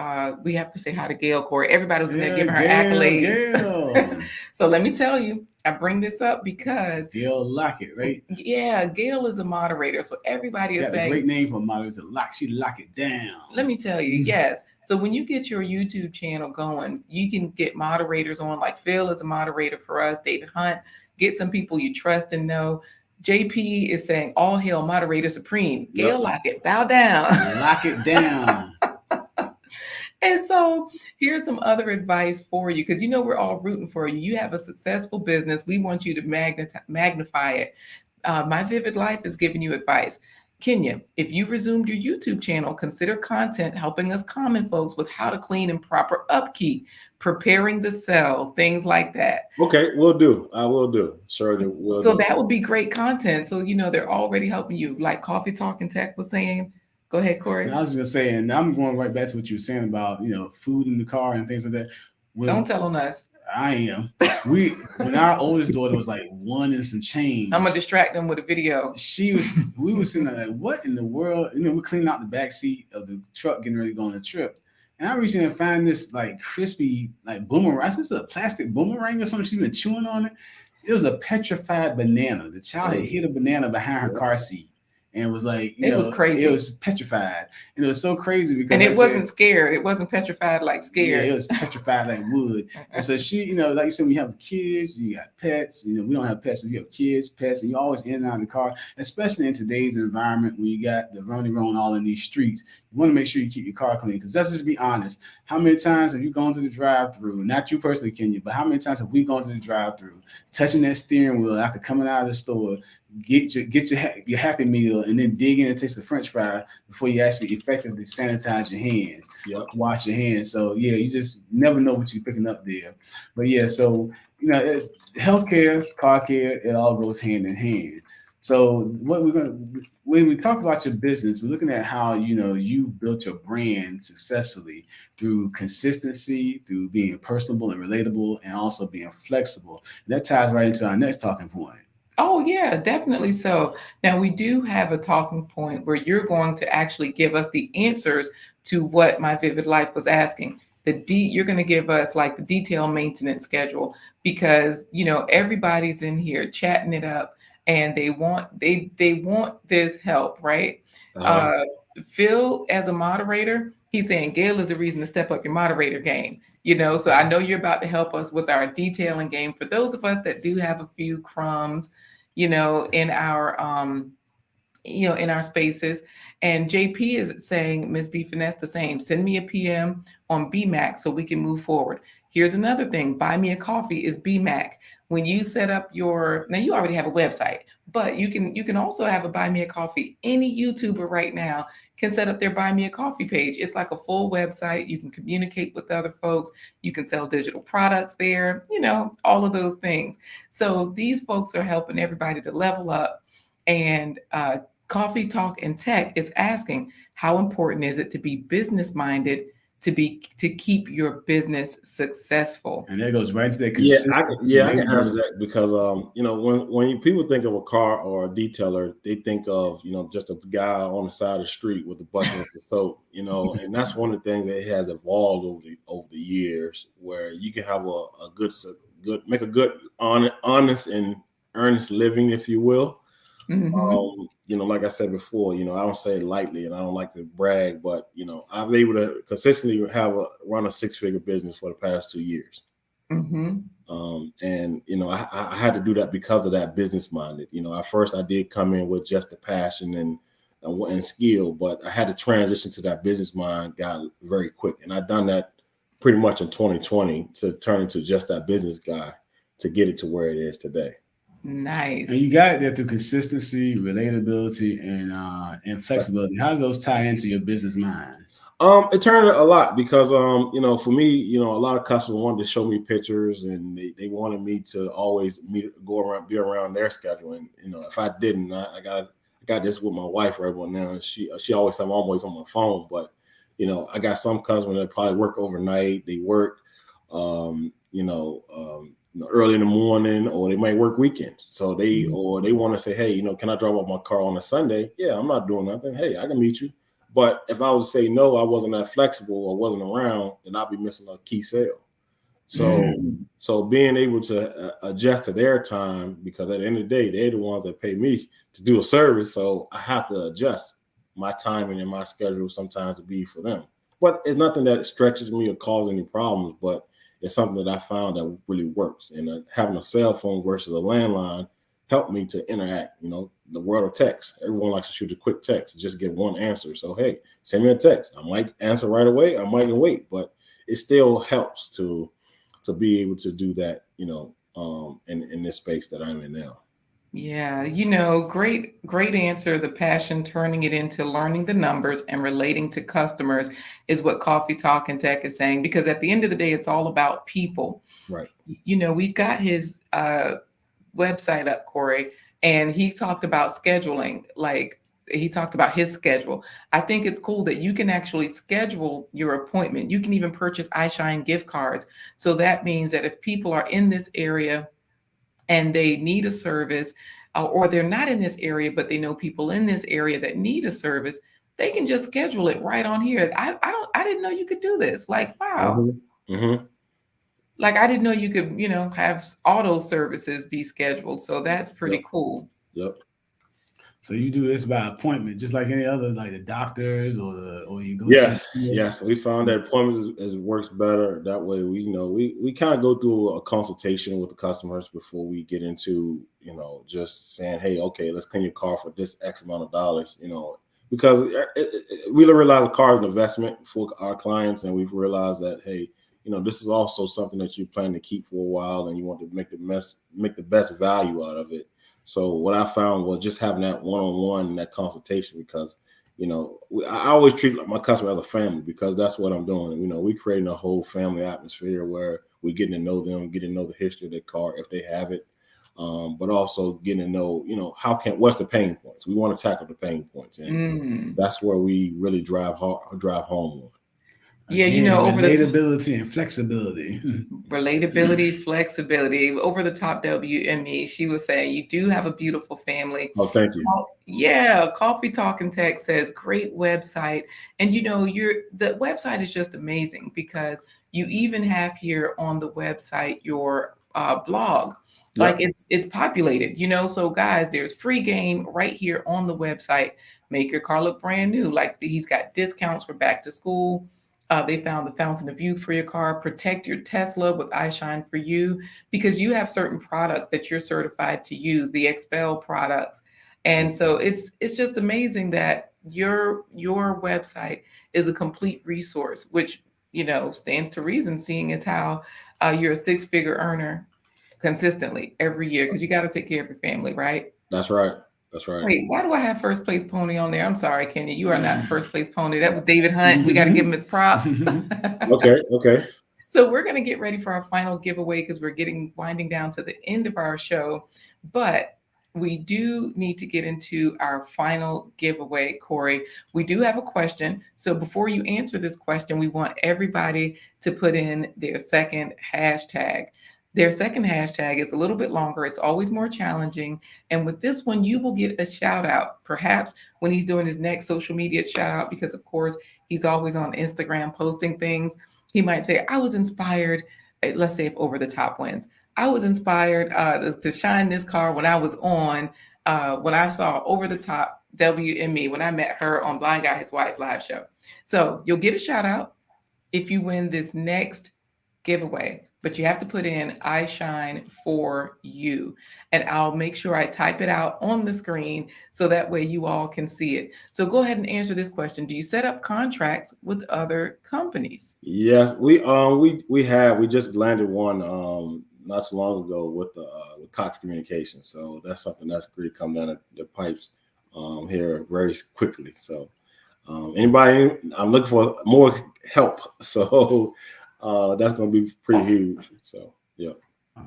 say hi to Gail, Corey. Everybody was in there giving her accolades. Gail. So let me tell you, I bring this up because Gail Lockett, right? Yeah, Gail is a moderator. So everybody is saying a great name for a moderator. She lock it down. Let me tell you, yes. So when you get your YouTube channel going, you can get moderators on, like Phil is a moderator for us, David Hunt, get some people you trust and know. JP is saying, all hail moderator supreme. Gail Lockett, bow down. Lock it down. And so here's some other advice for you, because we're all rooting for you. You have a successful business. We want you to magnify it. My Vivid Life is giving you advice. Kenya, if you resumed your YouTube channel, consider content helping us common folks with how to clean and proper upkeep, preparing the cell, things like that. Okay, we'll do. I will do. Sure, will. So that would be great content. So, they're already helping you. Like Coffee Talk and Tech was saying, Go ahead, Corey. I was just gonna say, and I'm going right back to what you were saying about food in the car and things like that. Don't tell on us. I am. When our oldest daughter was like 1 and some change, I'm gonna distract them with a video. We were sitting there like, what in the world? We're cleaning out the back seat of the truck, getting ready to go on a trip. And I reached in and find this like crispy, like boomerang. This is a plastic boomerang or something. She's been chewing on it. It was a petrified banana. The child had hit a banana behind her car seat. And it was like, it was crazy. It was petrified. And it was so crazy because it wasn't scared. It wasn't petrified like scared. Yeah, it was petrified like wood. And so she, like you said, we have kids, you got pets, we don't have pets, but you have kids, pets, and you're always in and out of the car, especially in today's environment when you got the running around all in these streets. You want to make sure you keep your car clean. Because let's just be honest. How many times have you gone to the drive-through? Not you personally, Kenya, but how many times have we gone to the drive-through, touching that steering wheel after coming out of the store, get your Happy Meal, and then dig in and taste the French fry before you actually effectively sanitize your hands, wash your hands. So yeah, you just never know what you're picking up there. But yeah, so healthcare, car care, it all goes hand in hand. So when we talk about your business, we're looking at how you built your brand successfully through consistency, through being personable and relatable, and also being flexible. And that ties right into our next talking point. Oh, yeah, definitely so. Now, we do have a talking point where you're going to actually give us the answers to what My Vivid Life was asking. You're going to give us like the detailed maintenance schedule because, everybody's in here chatting it up and they want this help, right? Phil, as a moderator, he's saying Gail is the reason to step up your moderator game. So I know you're about to help us with our detailing game. For those of us that do have a few crumbs, in our in our spaces. And JP is saying, Miss B Finesse, the same. Send me a PM on BMAC so we can move forward. Here's another thing. Buy Me a Coffee is BMAC. When you set up now you already have a website, but you can also have a Buy Me a Coffee. Any YouTuber right now can set up their Buy Me a Coffee page. It's like a full website. You can communicate with other folks. You can sell digital products there, all of those things. So these folks are helping everybody to level up. And Coffee Talk and Tech is asking, how important is it to be business minded to keep your business successful? And that goes right to that. I can answer that because when people think of a car or a detailer, they think of just a guy on the side of the street with a bucket of soap, and that's one of the things that has evolved over the years, where you can have make a good honest and earnest living, if you will. Mm-hmm. Like I said before, I don't say it lightly and I don't like to brag, but I've been able to consistently run a 6-figure business for the past 2 years. Mm-hmm. And I had to do that because of that business minded. At first I did come in with just the passion and skill, but I had to transition to that business mind got very quick. And I've done that pretty much in 2020 to turn into just that business guy to get it to where it is today. Nice. And you got it there through consistency, relatability, and flexibility. How does those tie into your business mind? It turned a lot because for me, a lot of customers wanted to show me pictures and they wanted me to always be around their schedule. And if I didn't, I got this with my wife right now, and she always said I'm always on my phone. But I got some customers that probably work overnight. They work early in the morning, or they might work weekends. So they want to say, hey, can I drop off my car on a Sunday? Yeah, I'm not doing nothing. Hey, I can meet you. But if I was to say no, I wasn't that flexible or wasn't around, then I'd be missing a key sale. So being able to adjust to their time, because at the end of the day, they're the ones that pay me to do a service. So I have to adjust my timing and my schedule sometimes to be for them. But it's nothing that stretches me or causes any problems, but it's something that I found that really works. And having a cell phone versus a landline helped me to interact. The world of text, everyone likes to shoot a quick text, just get one answer. So, hey, send me a text. I might answer right away. I might wait, but it still helps to be able to do that, in this space that I'm in now. Yeah, great answer. The passion, turning it into learning the numbers and relating to customers is what Coffee Talk and Tech is saying, because at the end of the day, it's all about people. Right. We've got his website up, Corey, and he talked about scheduling. Like he talked about his schedule. I think it's cool that you can actually schedule your appointment. You can even purchase iShine gift cards. So that means that if people are in this area and they need a service, or they're not in this area, but they know people in this area that need a service, they can just schedule it right on here. I didn't know you could do this. Like, wow. Like, I didn't know you could, have auto services be scheduled. So that's pretty cool. Yep. So you do this by appointment, just like any other, like the doctors or you go. Yes. We found that appointments as works better. That way, we kind of go through a consultation with the customers before we get into, just saying, hey, okay, let's clean your car for this X amount of dollars, because we realize the car is an investment for our clients, and we've realized that, hey, this is also something that you plan to keep for a while, and you want to make the best value out of it. So what I found was just having that one-on-one and that consultation, because, I always treat my customer as a family, because that's what I'm doing. We creating a whole family atmosphere where we're getting to know them, getting to know the history of their car if they have it, but also getting to know, what's the pain points. We want to tackle the pain points, and that's where we really drive home on. Yeah, Again, relatability and flexibility. Relatability, flexibility. Over the top WME, she was saying, you do have a beautiful family. Oh, thank you. Yeah, Coffee Talk and Tech says, great website. And the website is just amazing, because you even have here on the website your blog. Like, it's populated, so guys, there's free game right here on the website. Make your car look brand new. Like, he's got discounts for back to school. They found the fountain of youth for your car. Protect your Tesla with iShine for you, because you have certain products that you're certified to use, the Expel products. And so it's just amazing that your website is a complete resource, which, stands to reason, seeing as how you're a six-figure earner consistently every year, because you got to take care of your family, right? That's right. That's right. Wait, why do I have First Place Pony on there? I'm sorry, Kenya. You are not First Place Pony. That was David Hunt. We got to give him his props. Okay. So we're going to get ready for our final giveaway, because we're winding down to the end of our show. But we do need to get into our final giveaway, Corey. We do have a question. So before you answer this question, we want everybody to put in their second hashtag. Their second hashtag is a little bit longer. It's always more challenging. And with this one, you will get a shout out, perhaps when he's doing his next social media shout out, because of course, he's always on Instagram posting things. He might say, I was inspired. Let's say if Over the Top wins. I was inspired to shine this car when I was when I saw Over the Top WME, when I met her on Blind Guy, His Wife live show. So you'll get a shout out if you win this next giveaway, but you have to put in iShine for you, and I'll make sure I type it out on the screen so that way you all can see it. So go ahead and answer this question. Do you set up contracts with other companies? Yes, we have. We just landed one not so long ago with Cox Communications. So that's something that's really come down the pipes here very quickly. So anybody, I'm looking for more help. So that's going to be pretty huge. So, yeah.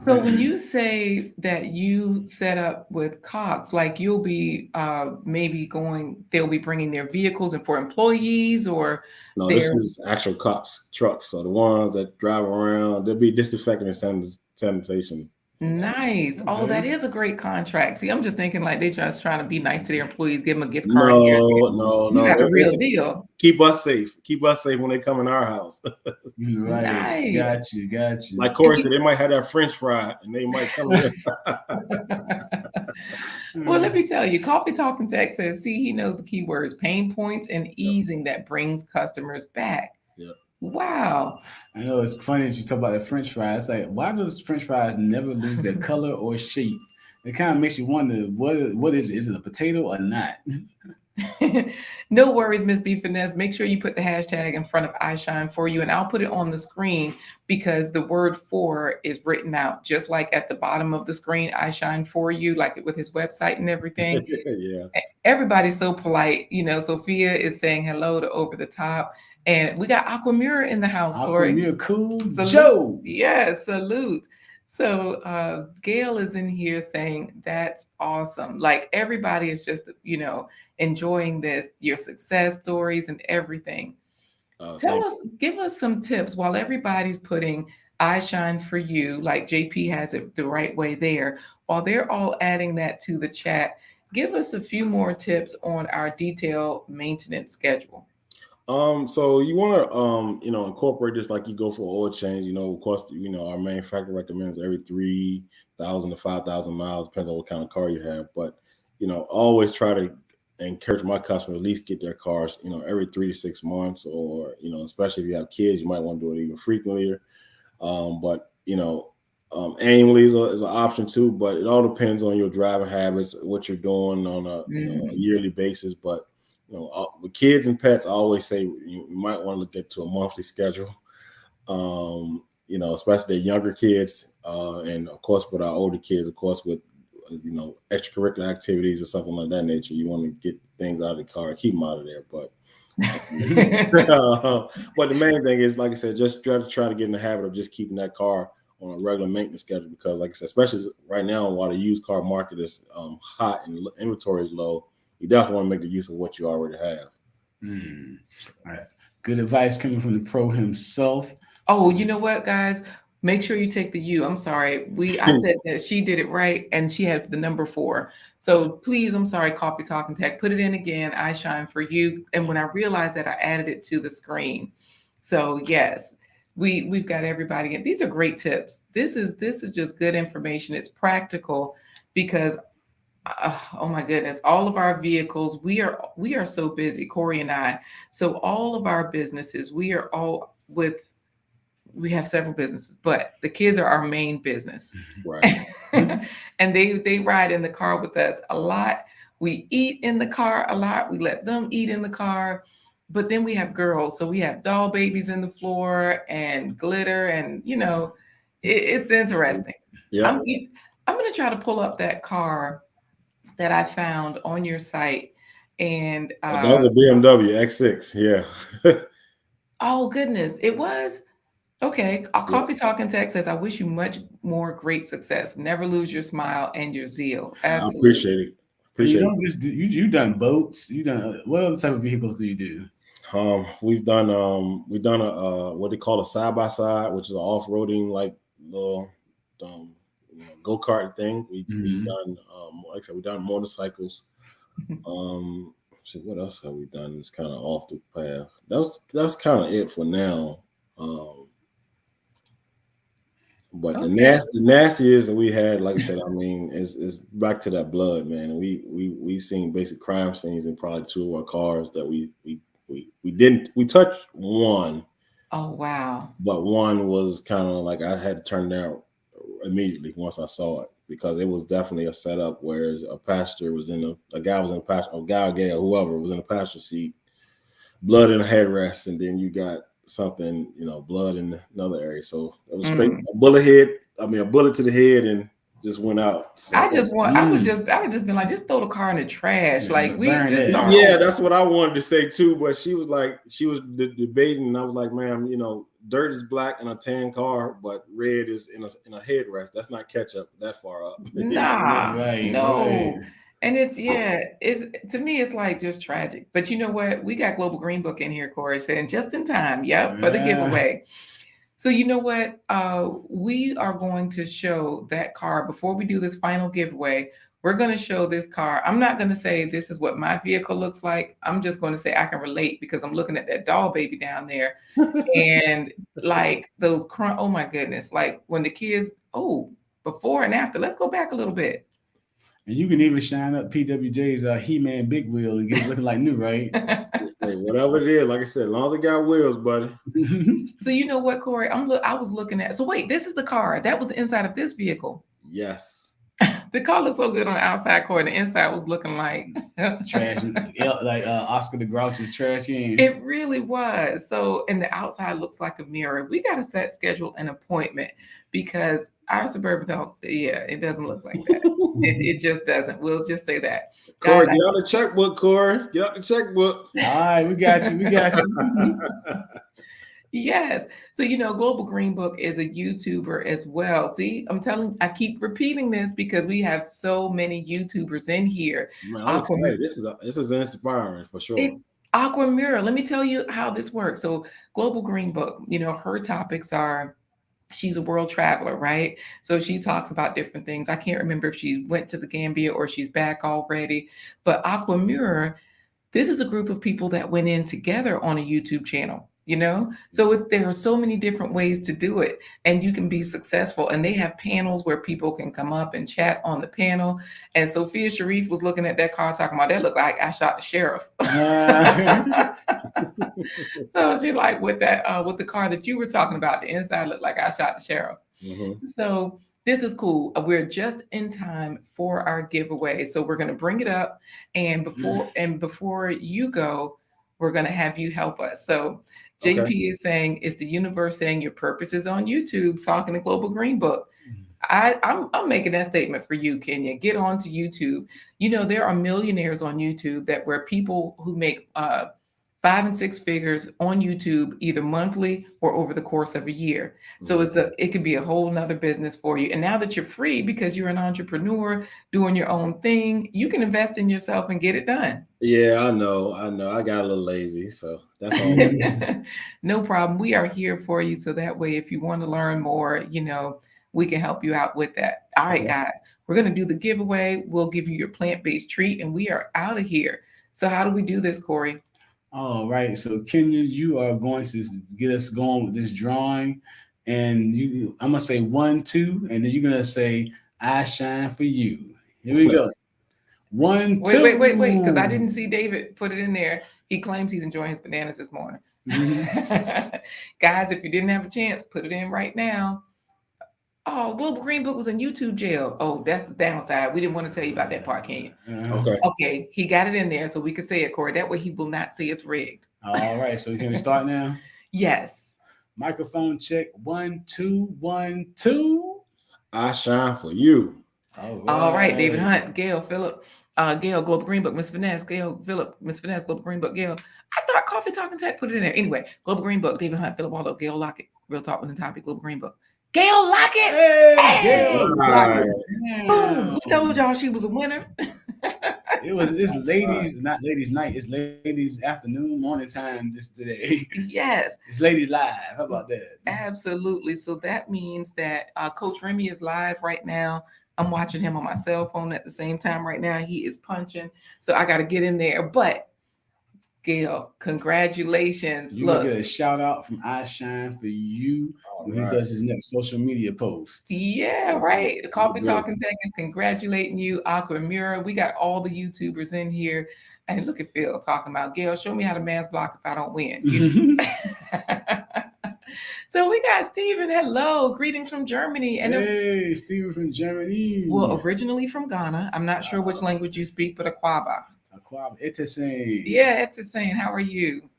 So when you say that you set up with Cox, like you'll be they'll be bringing their vehicles and for employees, or no, this is actual Cox trucks. So the ones that drive around, they'll be disinfecting and sanitation. Nice. Oh, that is a great contract. See, I'm just thinking like they're just trying to be nice to their employees, give them a gift card. No. You got a real deal. Keep us safe when they come in our house. Right. Nice. Got you. Like Corey said, they might have that French fry and they might come in. Well, let me tell you, Coffee Talk and Tech says, see, he knows the keywords, pain points and easing that brings customers back. Yeah. Wow. I know it's funny as you talk about the French fries. Like, why does French fries never lose their color or shape? It kind of makes you wonder, what is it? Is it a potato or not? No worries, Miss B Finesse. Make sure you put the hashtag in front of iShine for you, and I'll put it on the screen because the word for is written out just like at the bottom of the screen, iShine for you, like with his website and everything. Yeah. Everybody's so polite. Sophia is saying hello to Over the Top. And we got Aquamura in the house, Corey. Aquamura cool Salute. Joe. Yes, salute. So Gail is in here saying that's awesome. Like everybody is just, enjoying this, your success stories and everything. Tell Thank us, give us some tips while everybody's putting iShine for you, like JP has it the right way there, while they're all adding that to the chat. Give us a few more tips on our detailed maintenance schedule. So you want to, incorporate this like you go for oil change. Of course, our manufacturer recommends every 3,000 to 5,000 miles, depends on what kind of car you have. But, always try to encourage my customers at least get their cars, every 3 to 6 months, or, especially if you have kids, you might want to do it even frequently. But, annually is an option too, but it all depends on your driving habits, what you're doing on a yearly basis. But with kids and pets, I always say you might want to look at to a monthly schedule. Especially the younger kids, and of course with our older kids, of course with extracurricular activities or something like that nature. You want to get things out of the car, keep them out of there. But but the main thing is, like I said, just try to get in the habit of just keeping that car on a regular maintenance schedule, because, like I said, especially right now while the used car market is hot and inventory is low, you definitely want to make the use of what you already have. All right. Good advice coming from the pro himself. Oh, you know what, guys? Make sure you take the U. I'm sorry. I said that she did it right, and she had the number 4. So please, I'm sorry, Coffee Talk and Tech, put it in again. iShine for you. And when I realized that, I added it to the screen. So yes, we've got everybody. And these are great tips. This is just good information. It's practical because oh my goodness, all of our vehicles, we are so busy, Corey and I. So all of our businesses, we have several businesses, but the kids are our main business. Right. And they ride in the car with us a lot. We eat in the car a lot. We let them eat in the car. But then we have girls. So we have doll babies in the floor and glitter, and it's interesting. Yeah. I'm going to try to pull up that car that I found on your site. And that was a BMW X6. Yeah. Oh goodness, it was. Okay. Coffee Talking Tech says, I wish you much more great success. Never lose your smile and your zeal. Absolutely. I appreciate it. You don't just do, you done boats. You done what other type of vehicles do you do? We've done a what they call a side by side, which is an off roading like little go kart thing. We've done like I said, we've done motorcycles. So what else have we done? It's kind of off the path. That's kind of it for now. But the nastiest that we had, like I said, I mean, is back to that blood, man. We seen basic crime scenes in probably 2 of our cars that we touched one. Oh wow. But one was kind of like I had to turn down immediately once I saw it, because it was definitely a setup. Whereas a passenger was a guy was in a passenger, a guy or gay or whoever was in a passenger seat, blood in the headrest, and then you got something, blood in another area. So it was straight a bullet to the head, and just went out. So, I would just been like, just throw the car in the trash. Like we just yeah, that's what I wanted to say too. But she was debating, and I was like, ma'am, dirt is black in a tan car, but red is in a headrest. That's not ketchup that far up. Nah, right, no. Right. And it's to me, it's like just tragic. But you know what? We got Global Green Book in here, Corey, saying just in time. Yep, for the giveaway. So you know what? We are going to show that car before we do this final giveaway. We're going to show this car. I'm not going to say this is what my vehicle looks like. I'm just going to say I can relate, because I'm looking at that doll baby down there. And like those oh my goodness. Like when the kids, before and after. Let's go back a little bit. And you can even shine up PWJ's He-Man big wheel and get it looking like new, right? Hey, whatever it is, like I said, as long as it got wheels, buddy. So you know what, Corey? I was looking at. So wait, this is the car that was the inside of this vehicle. Yes. The car looks so good on the outside, Corey. The inside was looking like trash, like Oscar the Grouch's trash can. It really was. So, and the outside looks like a mirror. We got to schedule an appointment, because our Suburban it doesn't look like that. it just doesn't. We'll just say that. Corey, get out the checkbook, Corey. Get out the checkbook. All right, we got you. Yes. So, Global Green Book is a YouTuber as well. See, I keep repeating this because we have so many YouTubers in here. Man, I'm Aqua, excited. This is inspiring for it, sure. Aqua Mirror, let me tell you how this works. So, Global Green Book, her topics are she's a world traveler, right? So she talks about different things. I can't remember if she went to the Gambia or she's back already. But Aqua Mirror, this is a group of people that went in together on a YouTube channel, So there are so many different ways to do it and you can be successful. And they have panels where people can come up and chat on the panel. And Sophia Sharif was looking at that car talking about that looked like I shot the sheriff. So she like with the car that you were talking about, the inside looked like I shot the sheriff. Mhm. So this is cool. We're just in time for our giveaway. So we're going to bring it up and before you go, we're going to have you help us. So Okay. JP is saying, it's the universe saying your purpose is on YouTube, talking the Global Green Book. I'm making that statement for you, Kenya. Get onto YouTube. There are millionaires on YouTube where people who make 5 and 6 figures on YouTube, either monthly or over the course of a year. So it could be a whole nother business for you. And now that you're free because you're an entrepreneur doing your own thing, you can invest in yourself and get it done. Yeah, I know. I got a little lazy, so that's all. No problem. We are here for you. So that way, if you want to learn more, we can help you out with that. All right, guys, we're going to do the giveaway. We'll give you your plant-based treat and we are out of here. So how do we do this, Corey? All right, so Kenya, you are going to get us going with this drawing, and I'm gonna say 1, 2, and then you're gonna say "I shine for you." Here we go. 1, 2. Wait, because I didn't see David put it in there. He claims he's enjoying his bananas this morning. Guys, if you didn't have a chance, put it in right now. Oh, Global Green Book was in YouTube jail. Oh, that's the downside. We didn't want to tell you about that part, can you? Okay. Okay, he got it in there so we could say it, Corey. That way he will not say it's rigged. All right, so can we start now? Yes. Microphone check. 1, 2, 1, 2. I shine for you. All right, David Hunt, Gail, Phillip, Gail, Global Green Book, Miss Finesse, Gail, Phillip, Miss Finesse, Global Green Book, Gail. I thought Coffee Talking Tech put it in there. Anyway, Global Green Book, David Hunt, Phillip Waldo, Gail Lockett, Real Talk with the Topic, Global Green Book. Gail Lockett. Hey, Gail Lockett. Boom. We told y'all she was a winner. It's ladies, not ladies' night. It's ladies' afternoon, morning time just today. Yes. It's ladies live. How about that? Absolutely. So that means that Coach Remy is live right now. I'm watching him on my cell phone at the same time right now. He is punching. So I got to get in there. But Gail, congratulations. You Look, get a shout out from iShine for you when he does his next social media post. Yeah, right. Coffee Talking Tech is congratulating you, Aqua Mirror. We got all the YouTubers in here. And look at Phil talking about, Gail, show me how to mass block if I don't win. So we got Stephen. Hello. Greetings from Germany. And hey, Stephen from Germany. Well, originally from Ghana. I'm not sure which language you speak, but Akwaba. It's the same. Yeah, it's the same. How are you?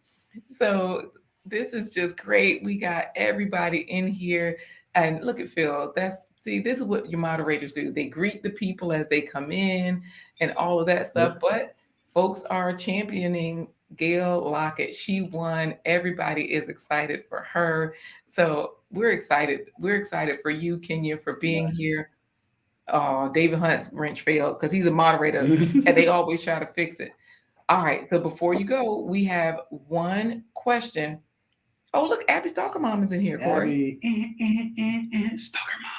So this is just great. We got everybody in here. And look at Phil. This is what your moderators do. They greet the people as they come in and all of that stuff. But folks are championing Gail Lockett. She won. Everybody is excited for her. So we're excited. We're excited for you, Kenya, for being here. Oh, David Hunt's wrench failed because he's a moderator and they always try to fix it. All right. So before you go, we have one question. Oh, look, Abby Stalker Mom is in here, Corey. Stalker Mom.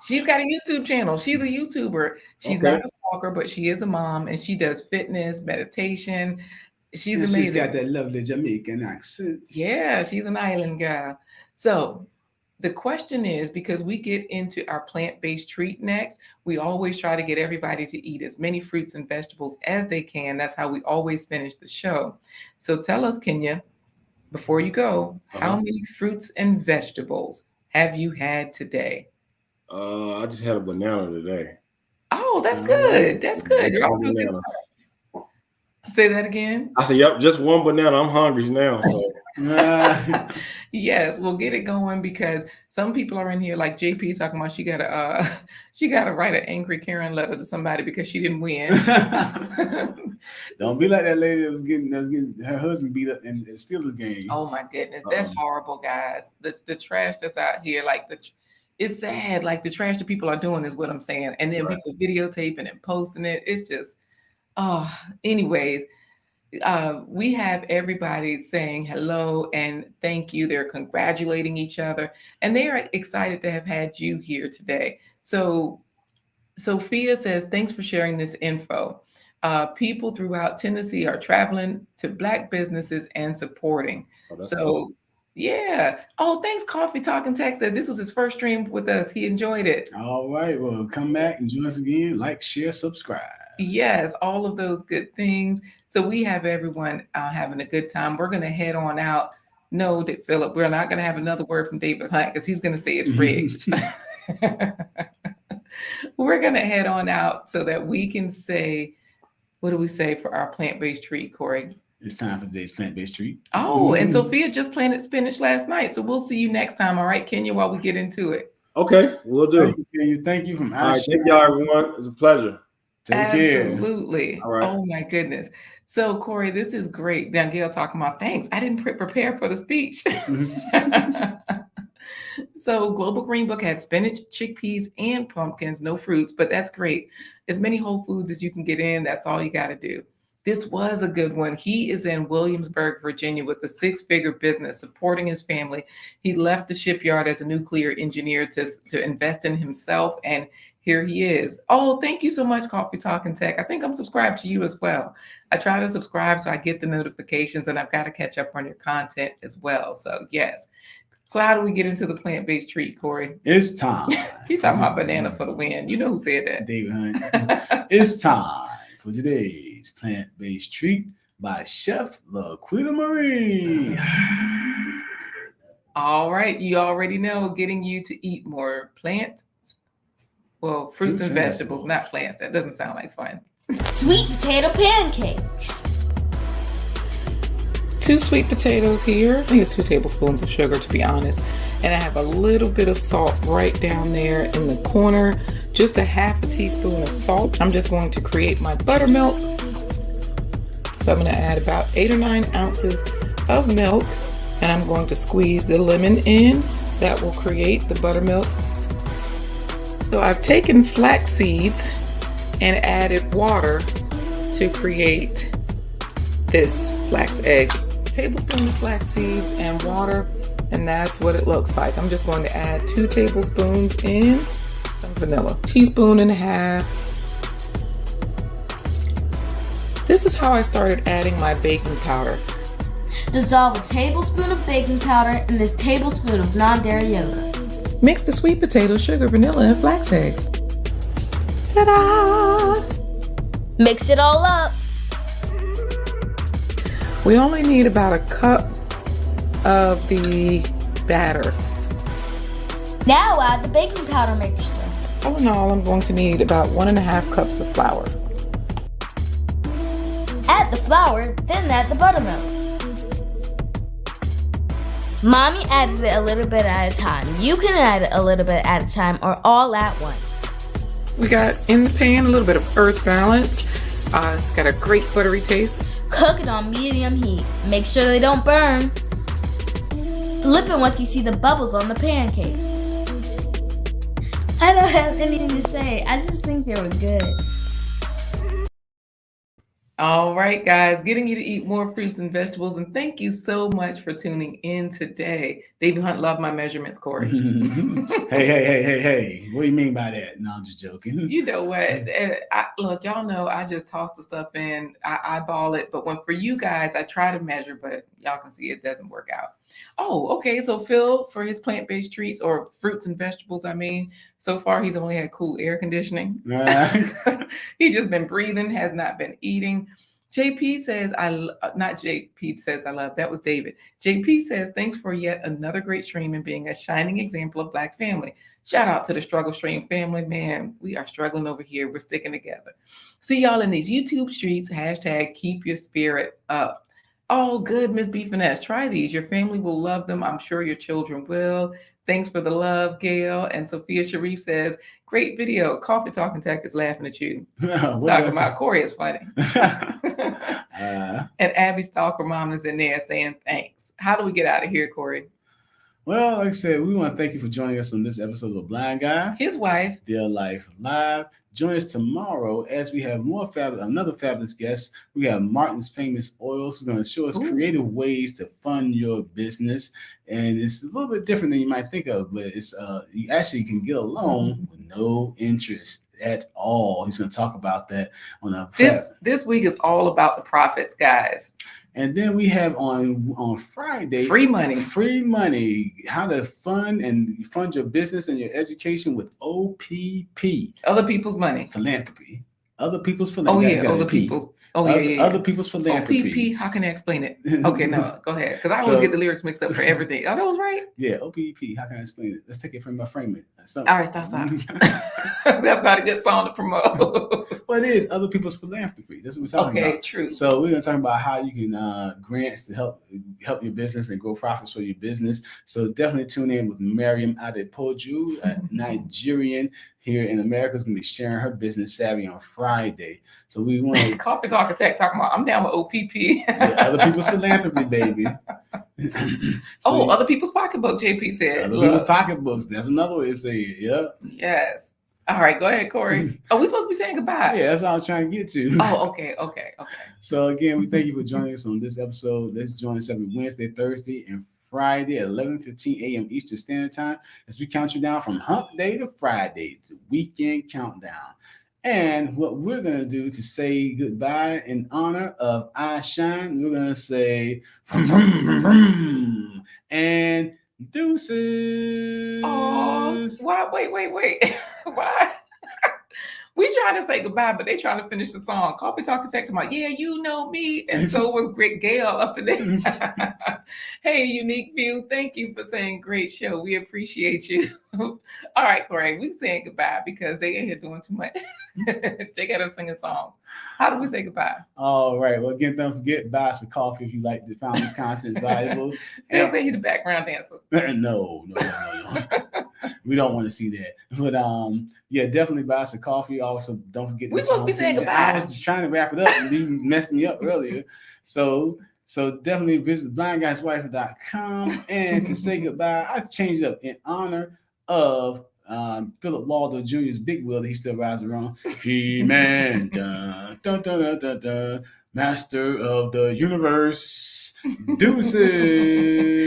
She's got a YouTube channel. She's a YouTuber. She's not a stalker, but she is a mom and she does fitness, meditation. She's amazing. She's got that lovely Jamaican accent. Yeah, she's an island girl. So the question is, because we get into our plant-based treat next, we always try to get everybody to eat as many fruits and vegetables as they can. That's how we always finish the show. So tell us, Kenya, before you go, how many fruits and vegetables have you had today? I just had a banana today. Oh, that's good. That's good. You're off to a good start. Say that again. I said, yep, just one banana. I'm hungry now. So Yes, we'll get it going because some people are in here like JP talking about she gotta write an angry Karen letter to somebody because she didn't win. Don't be like that lady that was getting her husband beat up in the Steelers game. Oh my goodness, that's horrible, guys. The trash that's out here, like it's sad. Like the trash that people are doing is what I'm saying, and then people videotaping and posting it. It's just, anyways. We have everybody saying hello and thank you. They're congratulating each other and they are excited to have had you here today. So Sophia says, thanks for sharing this info. People throughout Tennessee are traveling to Black businesses and supporting. Awesome. Yeah. Oh, thanks. Coffee Talking Tech says this was his first stream with us. He enjoyed it. All right. Well, come back and join us again. Like, share, subscribe. Yes, all of those good things. So we have everyone having a good time. We're going to head on out. No, Philip, we're not going to have another word from David Hunt because he's going to say it's rigged. We're going to head on out so that we can say, what do we say for our plant-based treat, Corey? It's time for today's plant-based treat. Oh, and Sophia just planted spinach last night. So we'll see you next time. All right, Kenya, while we get into it. Okay, we'll do. Thank you, Kenya. Thank you from All right, thank y'all, everyone. It's a pleasure. Take Absolutely. care. All right. Oh my goodness. So Corey, this is great. Now Gail talking about thanks. I didn't prepare for the speech. So Global Green Book had spinach, chickpeas, and pumpkins, no fruits, but that's great. As many whole foods as you can get in, that's all you got to do. This was a good one. He is in Williamsburg, Virginia with a 6-figure business supporting his family. He left the shipyard as a nuclear engineer to invest in himself, and here he is. Oh, thank you so much, Coffee Talking Tech. I think I'm subscribed to you as well. I try to subscribe so I get the notifications, and I've got to catch up on your content as well. So yes. So how do we get into the plant-based treat, Corey? It's time. He's talking about banana for the win. You know who said that? David Hunt. It's time for today's plant-based treat by Chef LaQuita Marie. All right. You already know, getting you to eat more plants. Well, fruits and vegetables, not plants. That doesn't sound like fun. Sweet potato pancakes. 2 sweet potatoes here. I think it's 2 tablespoons of sugar, to be honest. And I have a little bit of salt right down there in the corner. Just a half a teaspoon of salt. I'm just going to create my buttermilk. So I'm going to add about 8 or 9 ounces of milk. And I'm going to squeeze the lemon in. That will create the buttermilk. So I've taken flax seeds and added water to create this flax egg. Tablespoon of flax seeds and water, and that's what it looks like. I'm just going to add 2 tablespoons in some vanilla, 1.5 teaspoons. This is how I started adding my baking powder. Dissolve a tablespoon of baking powder in a tablespoon of non-dairy yogurt. Mix the sweet potato, sugar, vanilla, and flax eggs. Ta-da! Mix it all up. We only need about a cup of the batter. Now add the baking powder mixture. All in all, I'm going to need about 1.5 cups of flour. Add the flour, then add the buttermilk. Mommy added it a little bit at a time. You can add it a little bit at a time or all at once. We got in the pan a little bit of earth balance. It's got a great buttery taste. Cook it on medium heat. Make sure they don't burn. Flip it once you see the bubbles on the pancake. I don't have anything to say. I just think they were good. All right, guys, getting you to eat more fruits and vegetables. And thank you so much for tuning in today. David Hunt loved my measurements, Corey. Hey. What do you mean by that? No, I'm just joking. You know what? Look, y'all know I just toss the stuff in. I eyeball it. But for you guys, I try to measure, but y'all can see it doesn't work out. Oh, okay. So Phil, for his plant-based treats or fruits and vegetables, so far he's only had cool air conditioning. He just been breathing, has not been eating. JP says, not JP says I love, that was David. JP says, thanks for yet another great stream and being a shining example of Black family. Shout out to the Struggle Stream family. Man, we are struggling over here. We're sticking together. See y'all in these YouTube streets. Hashtag keep your spirit up. Oh, good, Miss B Finesse. Try these. Your family will love them. I'm sure your children will. Thanks for the love, Gail. And Sophia Sharif says, great video. Coffee Talking Tech is laughing at you. Talking about Corey is funny. And Abby Stalker Mom is in there saying thanks. How do we get out of here, Corey? Well, like I said, we want to thank you for joining us on this episode of A Blind Guy, His Wife, Their Life Live. Join us tomorrow as we have another fabulous guest. We have Martin's Famous Oils who's going to show us creative ways to fund your business. And it's a little bit different than you might think of, but it's you actually can get a loan with no interest at all. He's going to talk about that on a this week is all about the profits, guys. And then we have on Friday free money, how to fund your business and your education with OPP, other people's money, philanthropy, other people's philanthropy. Other people's philanthropy. OPP, how can I explain it? Okay, no, go ahead, because I always get the lyrics mixed up for everything. Are those right? Yeah, OPP. How can I explain it? Let's take it from my frame. All right, stop. That's not a good song to promote. Well, it is other people's philanthropy. That's what we're talking about. Okay, true. So we're going to talk about how you can grants to help your business and grow profits for your business. So definitely tune in with Mariam Adepoju, a Nigerian here in America, is going to be sharing her business savvy on Friday. So we want to Coffee Talk Tech talking about I'm down with OPP. Yeah, other people's philanthropy, baby. Other people's pocketbook. JP said. Other people's pocketbooks. That's another way to say it. Yep. Yes. All right, go ahead, Corey. Are we supposed to be saying goodbye? Yeah, that's what I was trying to get to. Oh, okay. So again, we thank you for joining us on this episode. Let's join us every Wednesday, Thursday, and Friday at 11:15 a.m. Eastern Standard Time as we count you down from Hump Day to Friday to Weekend Countdown. And what we're going to do to say goodbye in honor of iShine, we're going to say and deuces. Oh, why? Wait. Why? We trying to say goodbye, but they trying to finish the song. Coffee Talking Tech about, yeah, you know me. And so was Great Gail up in there. Hey, Unique View, thank you for saying great show. We appreciate you. All right, Corey, we saying goodbye because they ain't here doing too much. They got us singing songs. How do we say goodbye? All right. Well, again, don't forget, buy us a coffee if you like to find this content valuable. They'll say he's the background dancer. No. We don't want to see that. But yeah, definitely buy us a coffee. Also, don't forget. We're supposed to be saying goodbye. I was just trying to wrap it up and you messed me up earlier. So definitely visit blindguyswife.com. And to say goodbye, I changed it up in honor of Philip Waldo Jr.'s big wheel that he still rides around. He-Man, dun, dun, dun, dun, dun, dun, master of the universe. Deuces.